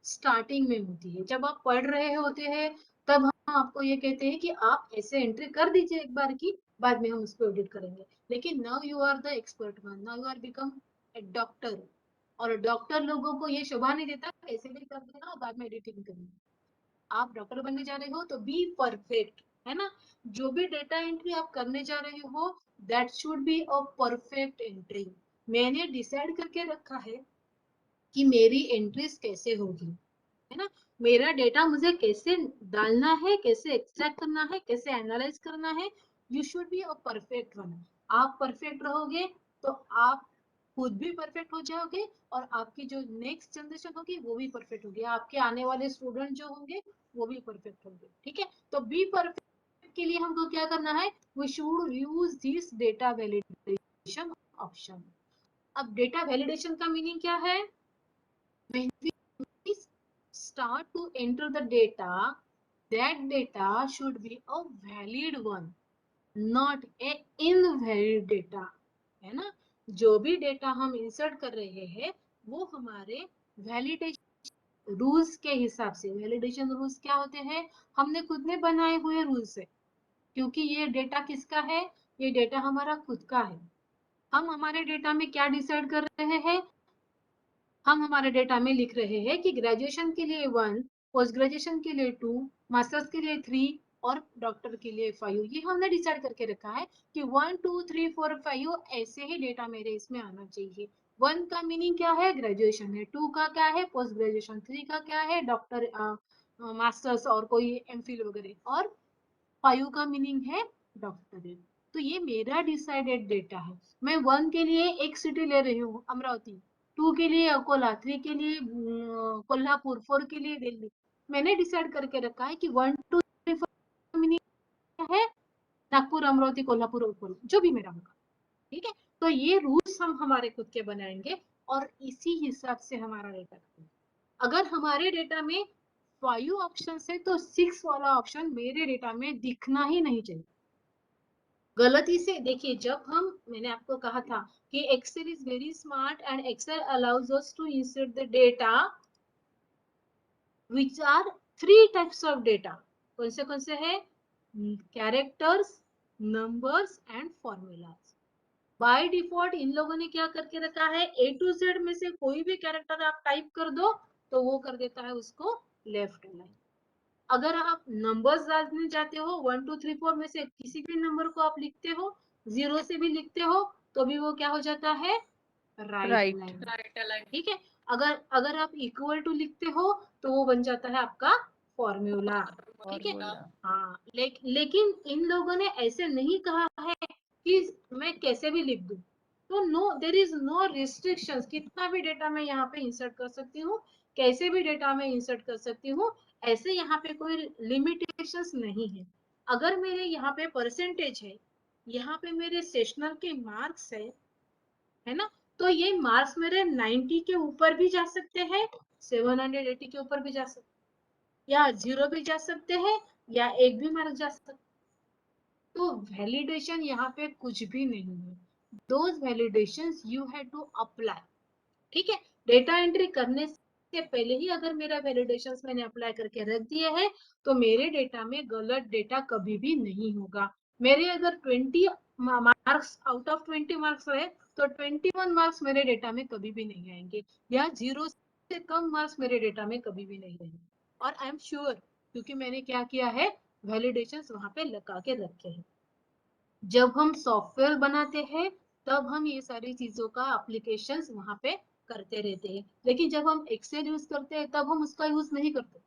स्टार्टिंग में होती है। जब आप पढ़ रहे होते हैं तब हम आपको ये कहते हैं कि आप ऐसे एंट्री कर दीजिए एक बार की, बाद में हम उसको एडिट करेंगे। लेकिन now you are the expert one, now you are become a doctor, और डॉक्टर लोगों को ये शोभा नहीं देता ऐसे भी कर देना और बाद में एडिटिंग करना। आप डॉक्टर बनने जा रहे हो तो बी परफेक्ट, है ना। जो भी डेटा एंट्री आप करने जा रहे हो that should be a perfect entry. मैंने डिसाइड करके रखा है कि मेरी एंट्रीज कैसे होगी, है ना, मेरा डेटा मुझे कैसे डालना है, कैसे एक्सट्रैक्ट करना है, कैसे एनालाइज करना है। You should be a perfect one. आप परफेक्ट रहोगे तो आप खुद भी परफेक्ट हो जाओगे और आपकी जो नेक्स्ट जनरेशन होगी वो भी परफेक्ट होगी, आपके आने वाले स्टूडेंट जो होंगे वो भी परफेक्ट होंगे, ठीक है। तो बी परफेक्ट के लिए हमको क्या करना है, we should use this data validation option. अब डेटा वैलिडेशन का मीनिंग क्या है, when we start to enter the data, that data should be a valid one, not a invalid data, है ना। जो भी डेटा हम इंसर्ट कर रहे हैं वो हमारे वैलिडेशन रूल्स के हिसाब से, वैलिडेशन रूल्स क्या होते हैं, हमने खुद ने बनाए हुए रूल्स है, क्योंकि ये डेटा किसका है, ये डेटा हमारा खुद का है। हम हमारे डेटा में क्या डिसाइड कर रहे हैं, हम हमारे डेटा में लिख रहे हैं कि ग्रेजुएशन के लिए 1, पोस्ट ग्रेजुएशन के लिए 2, मास्टर्स के लिए 3 और डॉक्टर के लिए 5। ये हमने डिसाइड करके रखा है कि 1 2 3 4 5 ऐसे ही डेटा मेरे इसमें आना चाहिए। 1 का मीनिंग क्या है, ग्रेजुएशन है, 2 का क्या है, पोस्ट ग्रेजुएशन, 3 का क्या है, डॉक्टर मास्टर्स और कोई एमफिल वगैरह, और 5 का मीनिंग है डॉक्टरेट। तो ये मेरा डिसाइडेड डेटा है। मैं 1 के लिए एक सिटी ले रही हूँ अमरावती, 2 के लिए अकोला, 3 के लिए कोल्हापुर, 4 के लिए दिल्ली। मैंने डिसाइड करके रखा है कि 1 2 3 4 मीनिंग है नागपुर, अमरावती, कोल्हापुर, अकोला, जो भी मेरा होगा, ठीक है। तो ये रूल्स हम हमारे खुद के बनाएंगे और इसी हिसाब से हमारा डेटा। अगर हमारे डेटा में 5 ऑप्शन है तो 6 वाला ऑप्शन मेरे डेटा में दिखना ही नहीं चाहिए। गलती से देखिए, जब हम, मैंने आपको कहा था कि Excel is very smart and Excel allows us to insert the data which are 3 types of data. कौन से है, characters, numbers and formulas. By default इन लोगों ने क्या करके रखा है, ए टू जेड में से कोई भी कैरेक्टर आप टाइप कर दो तो वो कर देता है उसको लेफ्ट अलाइन। अगर आप नंबर्स डालने जाते हो 1 2 3 4 में से किसी भी नंबर को आप लिखते हो, 0 से भी लिखते हो तो भी वो क्या हो जाता है, राइट लाइन, ठीक है। अगर अगर आप इक्वल टू लिखते हो तो वो बन जाता है आपका फॉर्मूला, ठीक है। हाँ, लेकिन इन लोगों ने ऐसे नहीं कहा है कि मैं कैसे भी लिख दूं, तो no, there is no restrictions, कितना भी डेटा मैं यहाँ पे इंसर्ट कर सकती हूँ, कैसे भी डेटा में इंसर्ट कर सकती हूँ, ऐसे यहाँ पे कोई लिमिटेशंस नहीं है। अगर मेरे यहाँ पे परसेंटेज है, यहाँ पे मेरे सेशनल के मार्क्स है ना, तो ये मार्क्स मेरे 90 के ऊपर भी जा सकते हैं, 780 के ऊपर भी जा सकते, या 0 भी जा सकते हैं, या 1 भी मार्क जा सकते। तो वैलिडेशन यहाँ पे कुछ भी नहीं है, those validations you have to apply, ठीक है। डेटा एंट्री करने से पहले ही अगर मेरा वैलिडेशंस मैंने अप्लाई करके रख दिए है तो मेरे डेटा में गलत डेटा कभी भी नहीं होगा। मेरे अगर 20 मार्क्स आउट ऑफ 20 मार्क्स रहे तो 21 मार्क्स मेरे डेटा में कभी भी नहीं आएंगे, या 0 से कम मार्क्स मेरे डेटा में कभी भी नहीं रहेंगे। और आई एम श्योर, क्योंकि मैंने क्या किया है, वैलिडेशंस वहां पे लगा के रखे हैं। जब हम सॉफ्टवेयर बनाते हैं तब हम ये सारी चीजों का एप्लीकेशंस वहां पे करते रहते हैं, लेकिन जब हम एक्सेल यूज करते हैं तब हम उसका यूज नहीं करते,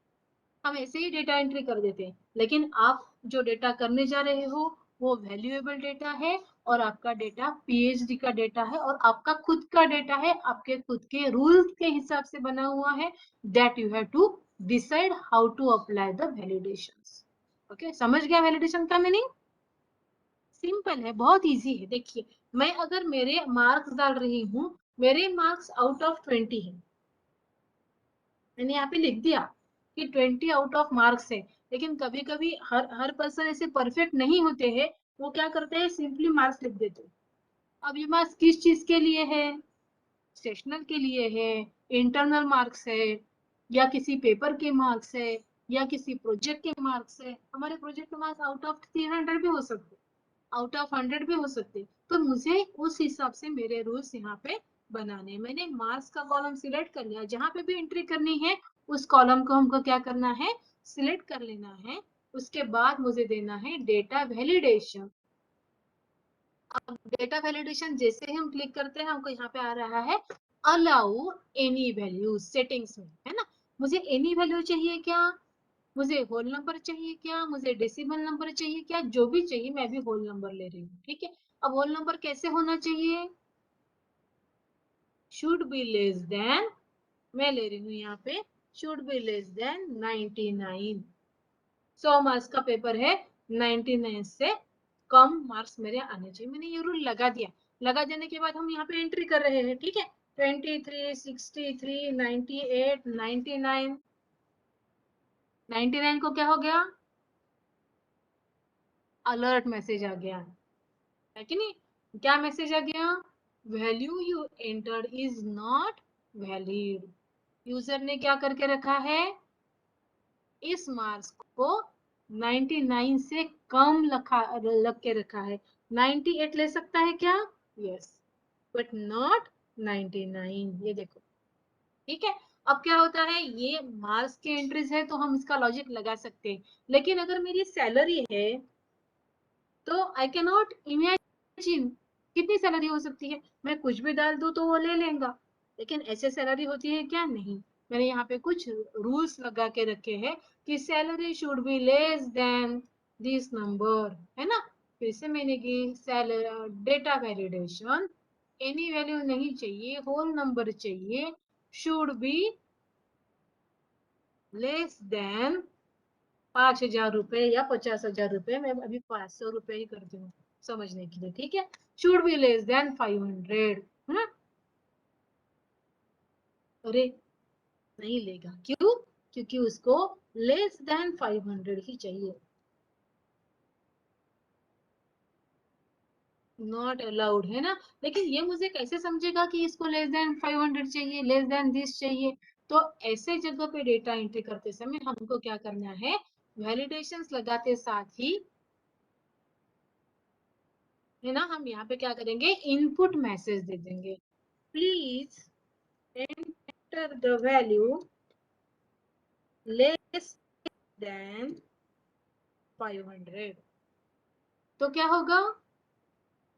हम ऐसे ही डेटा एंट्री कर देते हैं। लेकिन आप जो डेटा करने जा रहे हो वो वैल्यूएबल डेटा है, और आपका डेटा पीएचडी का डेटा है, और आपका खुद का डेटा है, आपके खुद के रूल्स के हिसाब से बना हुआ है। That you have to decide how to apply the validations. Okay, समझ गया वैलिडेशन का मीनिंग? सिंपल है, बहुत इजी है। देखिए, मैं अगर मेरे मार्क्स डाल रही हूँ, मेरे मार्क्स आउट ऑफ 20 है, मैंने यहाँ पे लिख दिया कि 20 आउट ऑफ मार्क्स है। लेकिन कभी कभी हर पर्सन ऐसे परफेक्ट नहीं होते हैं, वो क्या करते हैं, सिंपली मार्क्स लिख देते हैं। अब ये मार्क्स किस चीज के लिए है? सेशनल के लिए है, इंटरनल मार्क्स है, या किसी पेपर के मार्क्स है, या किसी प्रोजेक्ट के मार्क्स है। हमारे प्रोजेक्ट के मार्क्स आउट ऑफ 300 भी हो सकते, आउट ऑफ 100 भी हो सकते। तो मुझे उस हिसाब से मेरे रूल्स यहाँ पे बनाने। मैंने मार्क्स का कॉलम सिलेक्ट कर लिया, जहां पे भी एंट्री करनी है उस कॉलम को हमको क्या करना है, सिलेक्ट कर लेना है। उसके बाद मुझे देना है डेटा वैलिडेशन। अब डेटा वैलिडेशन जैसे ही हम क्लिक करते हैं, हमको यहाँ पे आ रहा है अलाउ एनी वैल्यू सेटिंग्स में, है ना। मुझे एनी वैल्यू चाहिए क्या, मुझे होल नंबर चाहिए क्या, मुझे डेसिमल नंबर चाहिए क्या, जो भी चाहिए मैं भी होल नंबर ले रही हूँ। ठीक है, अब होल नंबर कैसे होना चाहिए, शुड बी लेस देन, मैं ले रही हूँ यहाँ पे should be less than 99। 100 marks का पेपर है, 99 से कम मार्क्स मेरे आने चाहिए। मैंने ये रूल लगा दिया। लगा देने के बाद हम यहाँ पे एंट्री कर रहे हैं। ठीक है, 23, 63, 98, 99। 99 को क्या हो गया, अलर्ट मैसेज आ गया है कि नहीं? क्या मैसेज आ गया, value you entered is not valid. User ने क्या करके रखा है, इस मार्क्स को 99 से कम लग के रखा है। 98 ले सकता है क्या, यस, बट नॉट 99। ये देखो, ठीक है। अब क्या होता है, ये मार्क्स के एंट्रीज है तो हम इसका लॉजिक लगा सकते हैं, लेकिन अगर मेरी सैलरी है तो आई कैन नॉट इमेजिन कितनी सैलरी हो सकती है। मैं कुछ भी डाल दूं तो वो ले लेगा, लेकिन ऐसे सैलरी होती है क्या, नहीं। मैंने यहाँ पे कुछ रूल्स लगा के रखे हैं कि salary should be less than this number, है ना। फिर से मैंने की डेटा वैलिडेशन, एनी वैल्यू नहीं चाहिए, होल नंबर चाहिए, शुड बी लेस देन 5,000 रुपए या 50,000 रुपए। मैं अभी 500 रुपए ही करती हूँ समझने के लिए, ठीक है। शुड बी लेस देन 500, है ना। अरे नहीं लेगा, क्यों, क्योंकि उसको लेस देन 500 ही चाहिए, नॉट अलाउड, है ना। लेकिन ये मुझे कैसे समझेगा कि इसको लेस देन 500 चाहिए, लेस देन दिस चाहिए। तो ऐसे जगह पे डेटा एंट्री करते समय हमको क्या करना है, वैलिडेशंस लगाते साथ ही, है ना, हम यहाँ पे क्या करेंगे, इनपुट मैसेज दे देंगे, please enter the value less than 500। तो क्या होगा,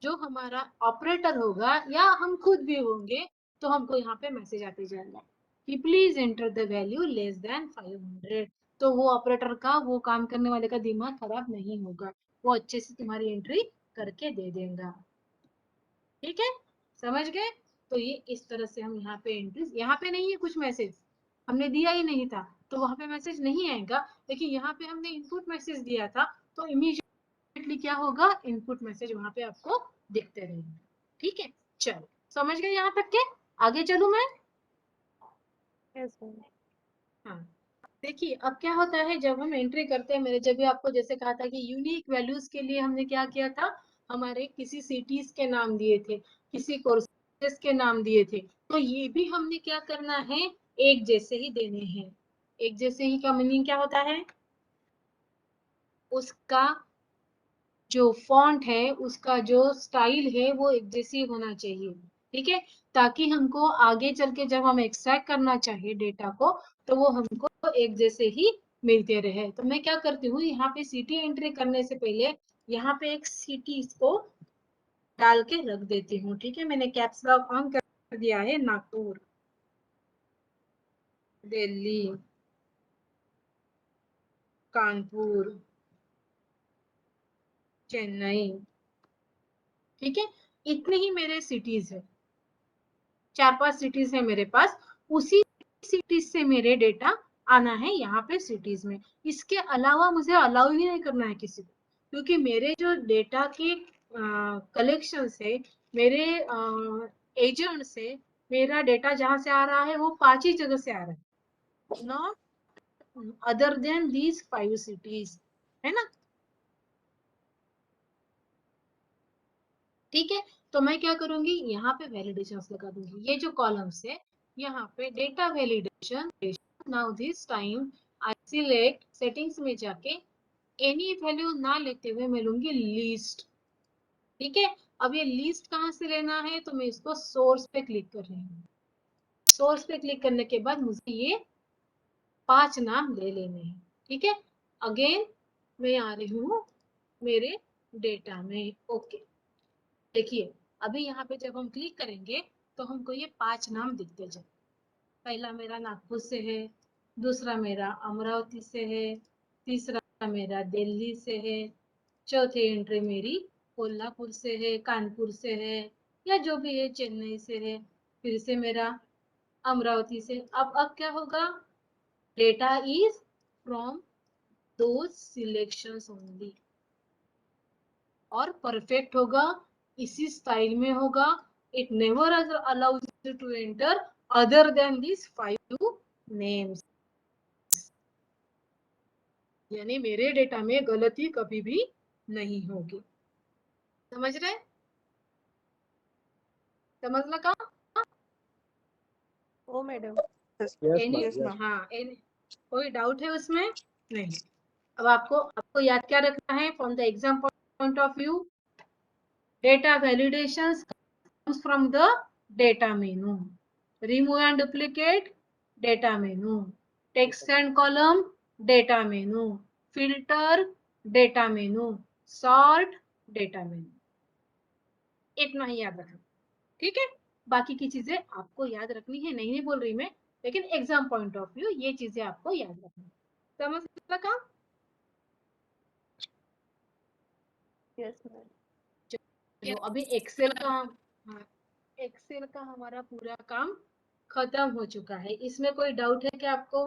जो हमारा ऑपरेटर होगा या हम खुद भी होंगे, तो हमको यहाँ पे मैसेज आते जाएगा कि please enter the value less than 500। तो वो ऑपरेटर का, वो काम करने वाले का दिमाग खराब नहीं होगा, वो अच्छे से तुम्हारी एंट्री करके दे देगा। ठीक है, समझ गए। तो ये इस तरह से हम यहाँ पे एंट्रीज, यहाँ पे नहीं है कुछ मैसेज, हमने दिया ही नहीं था तो वहां पे मैसेज नहीं आएगा, लेकिन यहाँ पे हमने इनपुट मैसेज दिया था तो इमीडिएटली क्या होगा, इनपुट मैसेज वहां पे आपको दिखते रहेंगे। ठीक है, चलो समझ गए यहाँ तक के, आगे चलूं मैं। Yes, ma'am. हाँ, देखिए अब क्या होता है जब हम एंट्री करते हैं, मैंने जब भी आपको जैसे कहा था कि यूनिक वैल्यूज के लिए हमने क्या किया था, हमारे किसी सिटीज के नाम दिए थे, किसी कोर्सेज के नाम दिए थे, तो ये भी हमने क्या करना है, एक जैसे ही देने हैं। एक जैसे ही का मीनिंग क्या होता है, उसका जो फॉन्ट है, उसका जो स्टाइल है वो एक जैसी होना चाहिए। ठीक है, ताकि हमको आगे चल के जब हम एक्सट्रैक्ट करना चाहिए डेटा को, तो वो हमको एक जैसे ही मिलते रहे। तो मैं क्या करती हूँ, यहाँ पे सिटी एंट्री करने से पहले यहाँ पे एक सिटी इसको डाल के रख देती हूँ। ठीक है, मैंने कैप्स लॉक ऑन कर दिया है। नागपुर, दिल्ली, कानपुर, चेन्नई। ठीक है, इतने ही मेरे सिटीज है, 4-5 सिटीज है मेरे पास। उसी सिटीज से मेरे डेटा आना है यहाँ पे सिटीज में। इसके अलावा मुझे अलाउ ही नहीं करना है किसी को, क्योंकि मेरे जो डेटा के कलेक्शन से, मेरे एजेंट से मेरा डेटा जहां से आ रहा है वो 5 ही जगह से आ रहा है, not other than these 5 cities, है ना। ठीक है, तो मैं क्या करूंगी, यहाँ पे वैलिडेशन लगा दूंगी। ये जो कॉलम्स है यहाँ पे data validation. Now this time I select settings में जाके एनी वैल्यू ना लेते हुए मैं लूंगी लिस्ट। ठीक है, अब ये लिस्ट कहाँ से लेना है, तो मैं इसको सोर्स पे क्लिक कर रही हूँ। सोर्स पे क्लिक करने के बाद मुझे ये 5 नाम ले लेने हैं। ठीक है, अगेन मैं आ रही हूँ मेरे डेटा में। ओके, देखिए अभी यहाँ पे जब हम क्लिक करेंगे तो हमको ये 5 नाम दिखते जाए। पहला मेरा नागपुर से है, दूसरा मेरा अमरावती से है, तीसरा मेरा दिल्ली से है, चौथी एंट्री मेरी कोल्हापुर से है, कानपुर से है, या जो भी है, चेन्नई से है, फिर से मेरा अमरावती से। अब क्या होगा, data is from those selections only, और परफेक्ट होगा, इसी स्टाइल में होगा। It never allows you to enter other than this 5 names. यानी मेरे डेटा में गलती कभी भी नहीं होगी। समझ रहे, समझ लगा? ओ मैडम। हाँ, कोई डाउट है उसमें? नहीं। अब आपको याद क्या रखना है from the exam point of view? Data validation comes from the data menu. Remove and duplicate, data menu. Text and column, data menu. Filter, data menu. Sort, data menu. इतना ही याद रखना, ठीक है। बाकी की चीजें आपको याद रखनी है, नहीं बोल रही मैं, लेकिन एग्जाम पॉइंट ऑफ व्यू ये चीजें आपको याद रखनी। समझ लगा? Yes ma'am. चलो अभी एक्सेल का, हाँ, एक्सेल का हमारा पूरा काम खत्म हो चुका है। इसमें कोई डाउट है क्या आपको?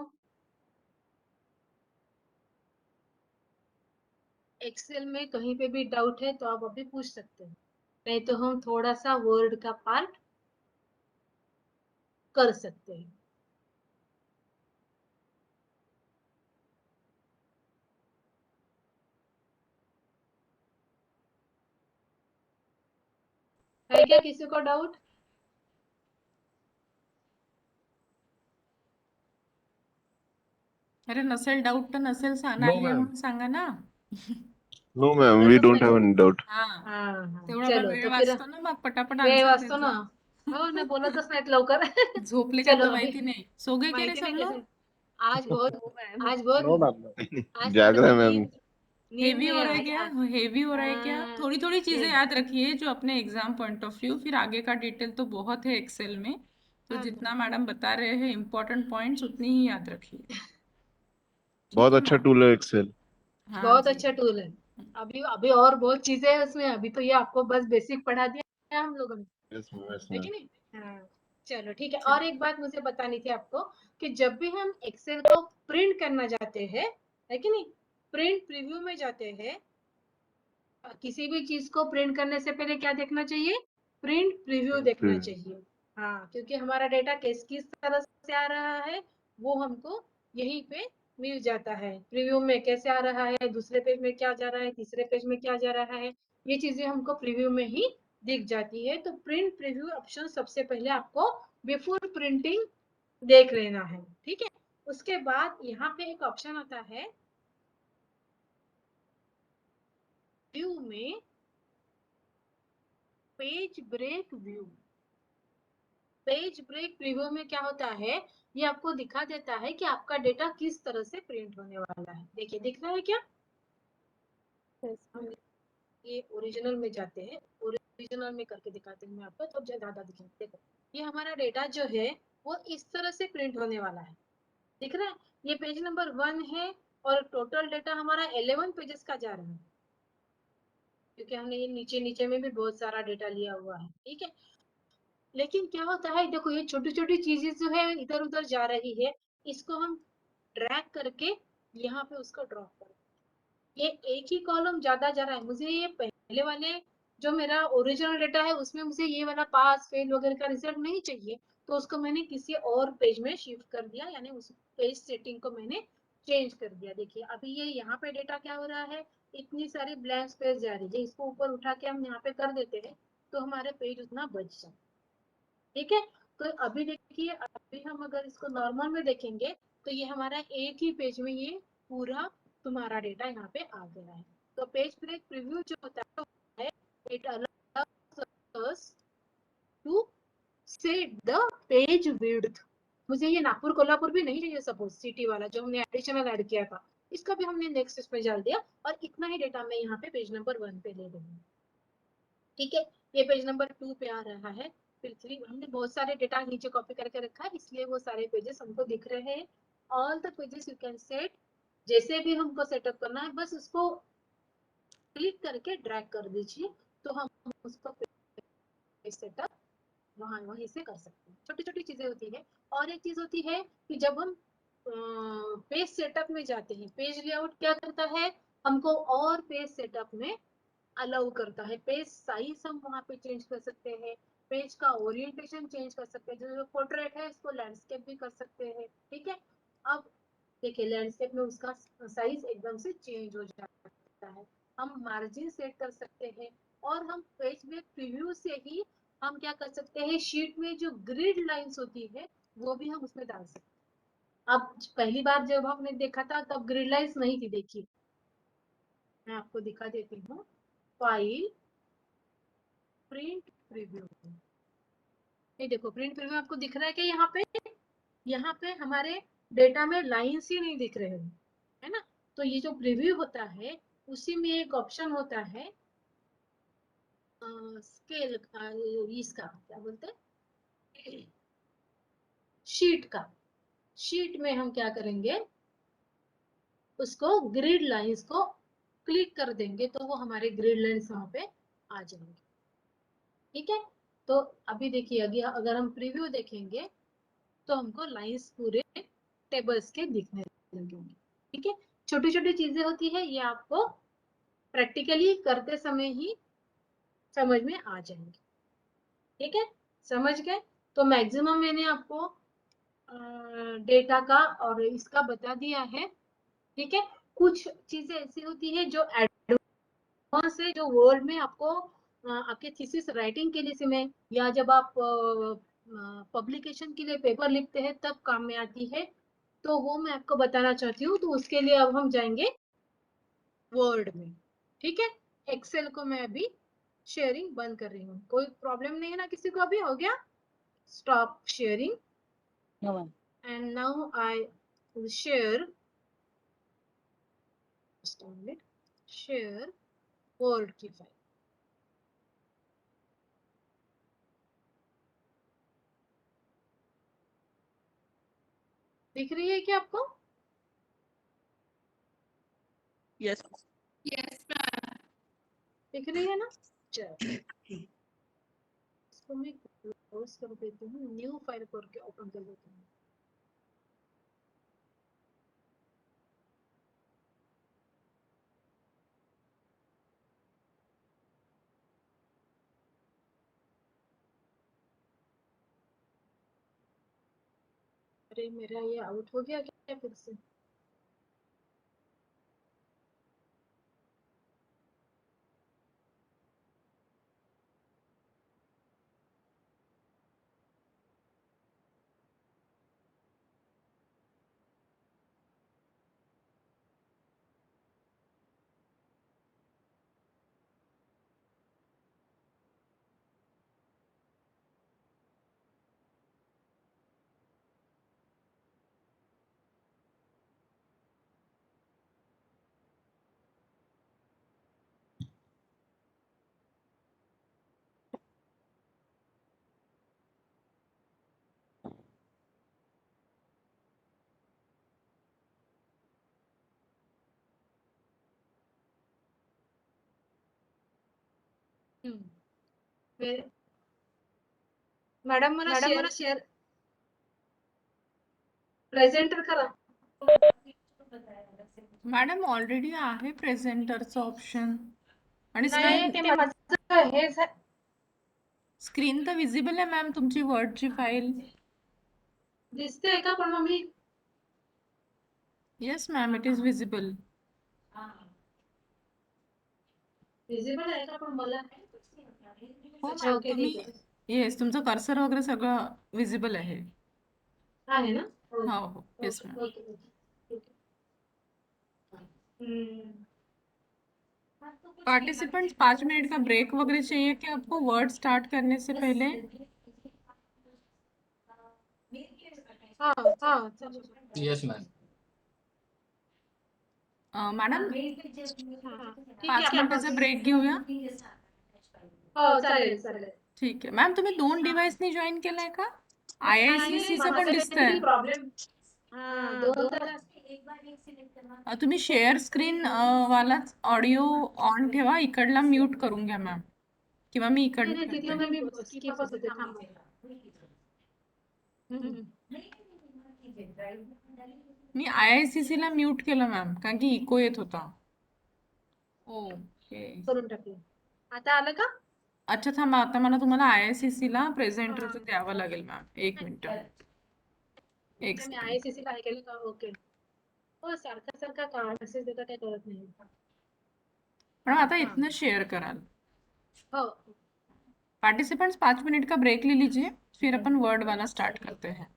एक्सेल में कहीं पे भी डाउट है तो आप अभी पूछ सकते हैं, नहीं तो हम थोड़ा सा वर्ड का पार्ट कर सकते हैं। है क्या किसी को डाउट? अरे नसेल डाऊट तर नसेल No, नाहीये ma'am. म्हणून सांगा ना. No, ma'am. We don't have any doubt. हाँ, हाँ, तेवढा चलो वेळ तो फिर वाचतो ना, मग पटापट वेळ आन्सर वाचतो देत ना। जा. हो ना, बोलतच नाहीत लवकर। झोपले का चलो तो अभी माहिती नाही. सो गए क्या रे माहिती सब नाही लोग? कैसे, आज बहुत No, ma'am. आज जाग थोड़ा रहे सा हैं, नींद ma'am. नींद हेवी में हो रहा है आज क्या? आज हेवी हो रहा है क्या? हाँ, थोड़ी थोड़ी चीजें नहीं, याद रखिए जो अपने एग्जाम पॉइंट ऑफ व्यू, फिर आगे का डिटेल तो बहुत है एक्सेल में, तो हाँ, जितना मैडम बता रहे हैं इम्पोर्टेंट पॉइंट्स उतनी ही याद रखिए. ठीक बहुत है अच्छा ना? टूल है एक्सेल. हाँ बहुत जी. अच्छा टूल है। अभी अभी और बहुत चीजें है उसमें, अभी तो ये आपको बस बेसिक पढ़ा दिया है हम लोगों ने, Yes, ma'am. Yes, है ma'am. कि नहीं? हाँ, चलो ठीक है। चल. और एक बात मुझे बतानी थी आपको, कि जब भी हम एक्सेल को प्रिंट करना जाते हैं, है कि नहीं, प्रिंट प्रीव्यू में जाते हैं, किसी भी चीज को प्रिंट करने से पहले क्या देखना चाहिए? प्रिंट प्रीव्यू देखना Preview. चाहिए। हाँ, क्योंकि हमारा डेटा किस तरह से आ रहा है वो हमको यहीं पे मिल जाता है। प्रीव्यू में कैसे आ रहा है, दूसरे पेज में क्या जा रहा है, तीसरे पेज में क्या जा रहा है, ये चीजें हमको प्रीव्यू में ही दिख जाती है। तो प्रिंट प्रीव्यू ऑप्शन सबसे पहले आपको बिफोर प्रिंटिंग देख लेना है, ठीक है। उसके बाद यहाँ पे एक ऑप्शन आता है व्यू में, page break view. Page break preview में क्या होता है, ये आपको दिखा देता है कि आपका डेटा किस तरह से प्रिंट होने वाला है। देखिए दिख रहा है क्या? Yes ma'am. ये ओरिजिनल में जाते हैं, ओरिजिनल में करके दिखाते हैं मैं आपको, तो ज्यादा दिखेंगे। देखो ये हमारा डेटा जो है वो इस तरह से प्रिंट होने वाला है, दिख रहा है? ये पेज नंबर 1 है और टोटल डेटा हमारा 11 पेजेस का जा रहा है, क्योंकि हमने ये नीचे नीचे में भी बहुत सारा डेटा लिया हुआ है, ठीक है। लेकिन क्या होता है, देखो ये छोटी छोटी चीजें जो है इधर उधर जा रही है, इसको हम ड्रैग करके यहाँ पे उसको ड्रॉप कर, ये एक ही कॉलम ज्यादा जा रहा है, मुझे ये पहले वाले जो मेरा ओरिजिनल डेटा है उसमें मुझे ये वाला पास फेल वगैरह का रिजल्ट नहीं चाहिए, तो उसको मैंने किसी और पेज में शिफ्ट कर दिया, यानी उस पेज सेटिंग को मैंने चेंज कर दिया। देखिए अभी ये यहाँ पे डेटा क्या हो रहा है, इतनी सारी ब्लैंक स्पेस जा रही है, इसको ऊपर उठा के हम यहाँ पे कर देते हैं तो हमारे पेज उतना बच जाए, ठीक है। तो अभी देखिए, अभी हम अगर इसको नॉर्मल में देखेंगे तो ये हमारा एक ही पेज में ये पूरा तुम्हारा डेटा यहाँ पे आ गया है। तो पेज ब्रेक प्रीव्यू जो होता है, it allows us to set the page width. मुझे ये नागपुर कोल्हापुर भी नहीं चाहिए, सपोज सिटी वाला जो हमने एडिशनल ऐड किया था, इसका भी हमने नेक्स्ट इसमें डाल दिया और इतना ही डेटा मैं यहाँ पे पेज नंबर 1 पे ले लूंगी, ठीक है। ये पेज नंबर 2 पे आ रहा है, फिर 3, हमने बहुत सारे डेटा नीचे कॉपी करके रखा है इसलिए वो सारे पेजेस हमको दिख रहे हैं। All the pages you can set, जैसे भी हमको सेटअप करना है बस उसको क्लिक करके ड्रैग कर दीजिए, तो हम उसको पेज सेटअप वहीं से कर सकते हैं। छोटी छोटी चीजें होती है। और एक चीज होती है कि जब हम पेज सेटअप में जाते हैं, पेज लेआउट क्या करता है, हमको और पेज सेटअप में अलाउ करता है। पेज साइज हम वहाँ पे चेंज कर सकते हैं, पेज का ओरिएंटेशन चेंज कर सकते हैं, जो पोर्ट्रेट है इसको लैंडस्केप भी कर सकते हैं, ठीक है। अब देखिए लैंडस्केप में उसका साइज एकदम से चेंज हो जाता है। हम मार्जिन सेट कर सकते हैं और हम पेज में प्रीव्यू से ही हम क्या कर सकते हैं, शीट में जो ग्रिड लाइंस होती है वो भी हम उसमें डाल सकते हैं। अब पहली बार जब हमने देखा था तब ग्रिड लाइंस नहीं थी, देखिए मैं आपको दिखा देती हूँ। फाइल, प्रिंट प्रीव्यू, ये देखो प्रिंट प्रीव्यू आपको दिख रहा है कि यहाँ पे हमारे डेटा में लाइंस ही नहीं दिख रहे हैं, है ना। तो ये जो प्रीव्यू होता है उसी में एक ऑप्शन होता है स्केल, इसका क्या बोलते हैं, शीट का। शीट में हम क्या करेंगे, उसको ग्रिड लाइंस को क्लिक कर देंगे तो वो हमारे ग्रिड लाइंस वहां पे आ जाएंगे, ठीक है। तो अभी देखिए अगर हम प्रीव्यू देखेंगे तो हमको लाइंस पूरे टेबल्स के दिखने लगेंगे, ठीक है। छोटी छोटी चीजें होती है, ये आपको प्रैक्टिकली करते समय ही समझ में आ जाएंगे, ठीक है। समझ गए? तो मैक्सिमम मैंने आपको डेटा का और इसका बता दिया है, ठीक है। कुछ चीजें ऐसी होती है जो एडवांस है, जो वर्ड में आपको आपके थीसिस राइटिंग के लिए समय या जब आप पब्लिकेशन के लिए पेपर लिखते हैं तब काम में आती है, तो वो मैं आपको बताना चाहती हूँ। तो उसके लिए अब हम जाएंगे वर्ड में, ठीक है। एक्सेल को मैं अभी शेयरिंग बंद कर रही हूँ, कोई प्रॉब्लम नहीं है ना किसी को? अभी हो गया, stop sharing and now I will share word की फाइल। दिख रही है क्या आपको? यस। दिख रही है ना? चलो इसको मैं क्लोज कर देती हूँ, न्यू फाइल करके ओपन कर देती हूँ। अरे मेरा ये आउट हो गया क्या फिर से? मॅडम मला शेअर प्रेझेंटर करा. मॅडम ऑलरेडी आहे प्रेझेंटरचं ऑप्शन आणि नाही ते माझं हे स्क्रीन तर विजिबल आहे मॅम तुमची वर्डची फाईल. दिसते का पण mummy? Yes ma'am it is visible. Visible आहे का पण मला? हो अच्छा, मॅम ओके, तुम्ही ठीक आहे. येस तुमचं कर्सर वगैरे सगळं विजिबल आहे. आहे ना? हो हो येस मॅम. ओके, ओके, ठीक आहे. पार्टिसिपेंट्स 5 मिनट का ब्रेक वगैरह चाहिए क्या आपको वर्ड स्टार्ट करने से पहले? हाँ हाँ चलो. Yes ma'am. मॅडम ठीक आहे 5 मिनिटाचा ब्रेक घेऊया. हो चालेल चालेल. ठीक आहे मॅम तुम्ही 2 डिव्हाइसनी जॉईन केलाय का? IICCचं पण दिसतंय. प्रॉब्लेम तुम्ही शेअर स्क्रीन वालाच ऑडिओ ऑन ठेवा, इकडला म्यूट करून घ्या मॅम किंवा मी इकडनं करते. मी स्किपच होते थांब. मी IICC ला म्यूट केलं मॅम कारण की इको येत होता. ओके करून टाकलं. आता आलं का? अच्छा थांबा आता मला तुम्हाला IICC ला प्रेझेंटरचं द्यावं लागेल मॅम. 1 मिनिट. एक मी सेकंड. IICC ला ऐकलं का? ओके. हो सारखा का मेसेज देता काय कळत नाही. मॅडम आता इथनं शेअर कराल. हो पार्टिसिपेंट्स 5 मिनट का ब्रेक ले लीजिए फिर अपन वर्ड वाला स्टार्ट करते हैं.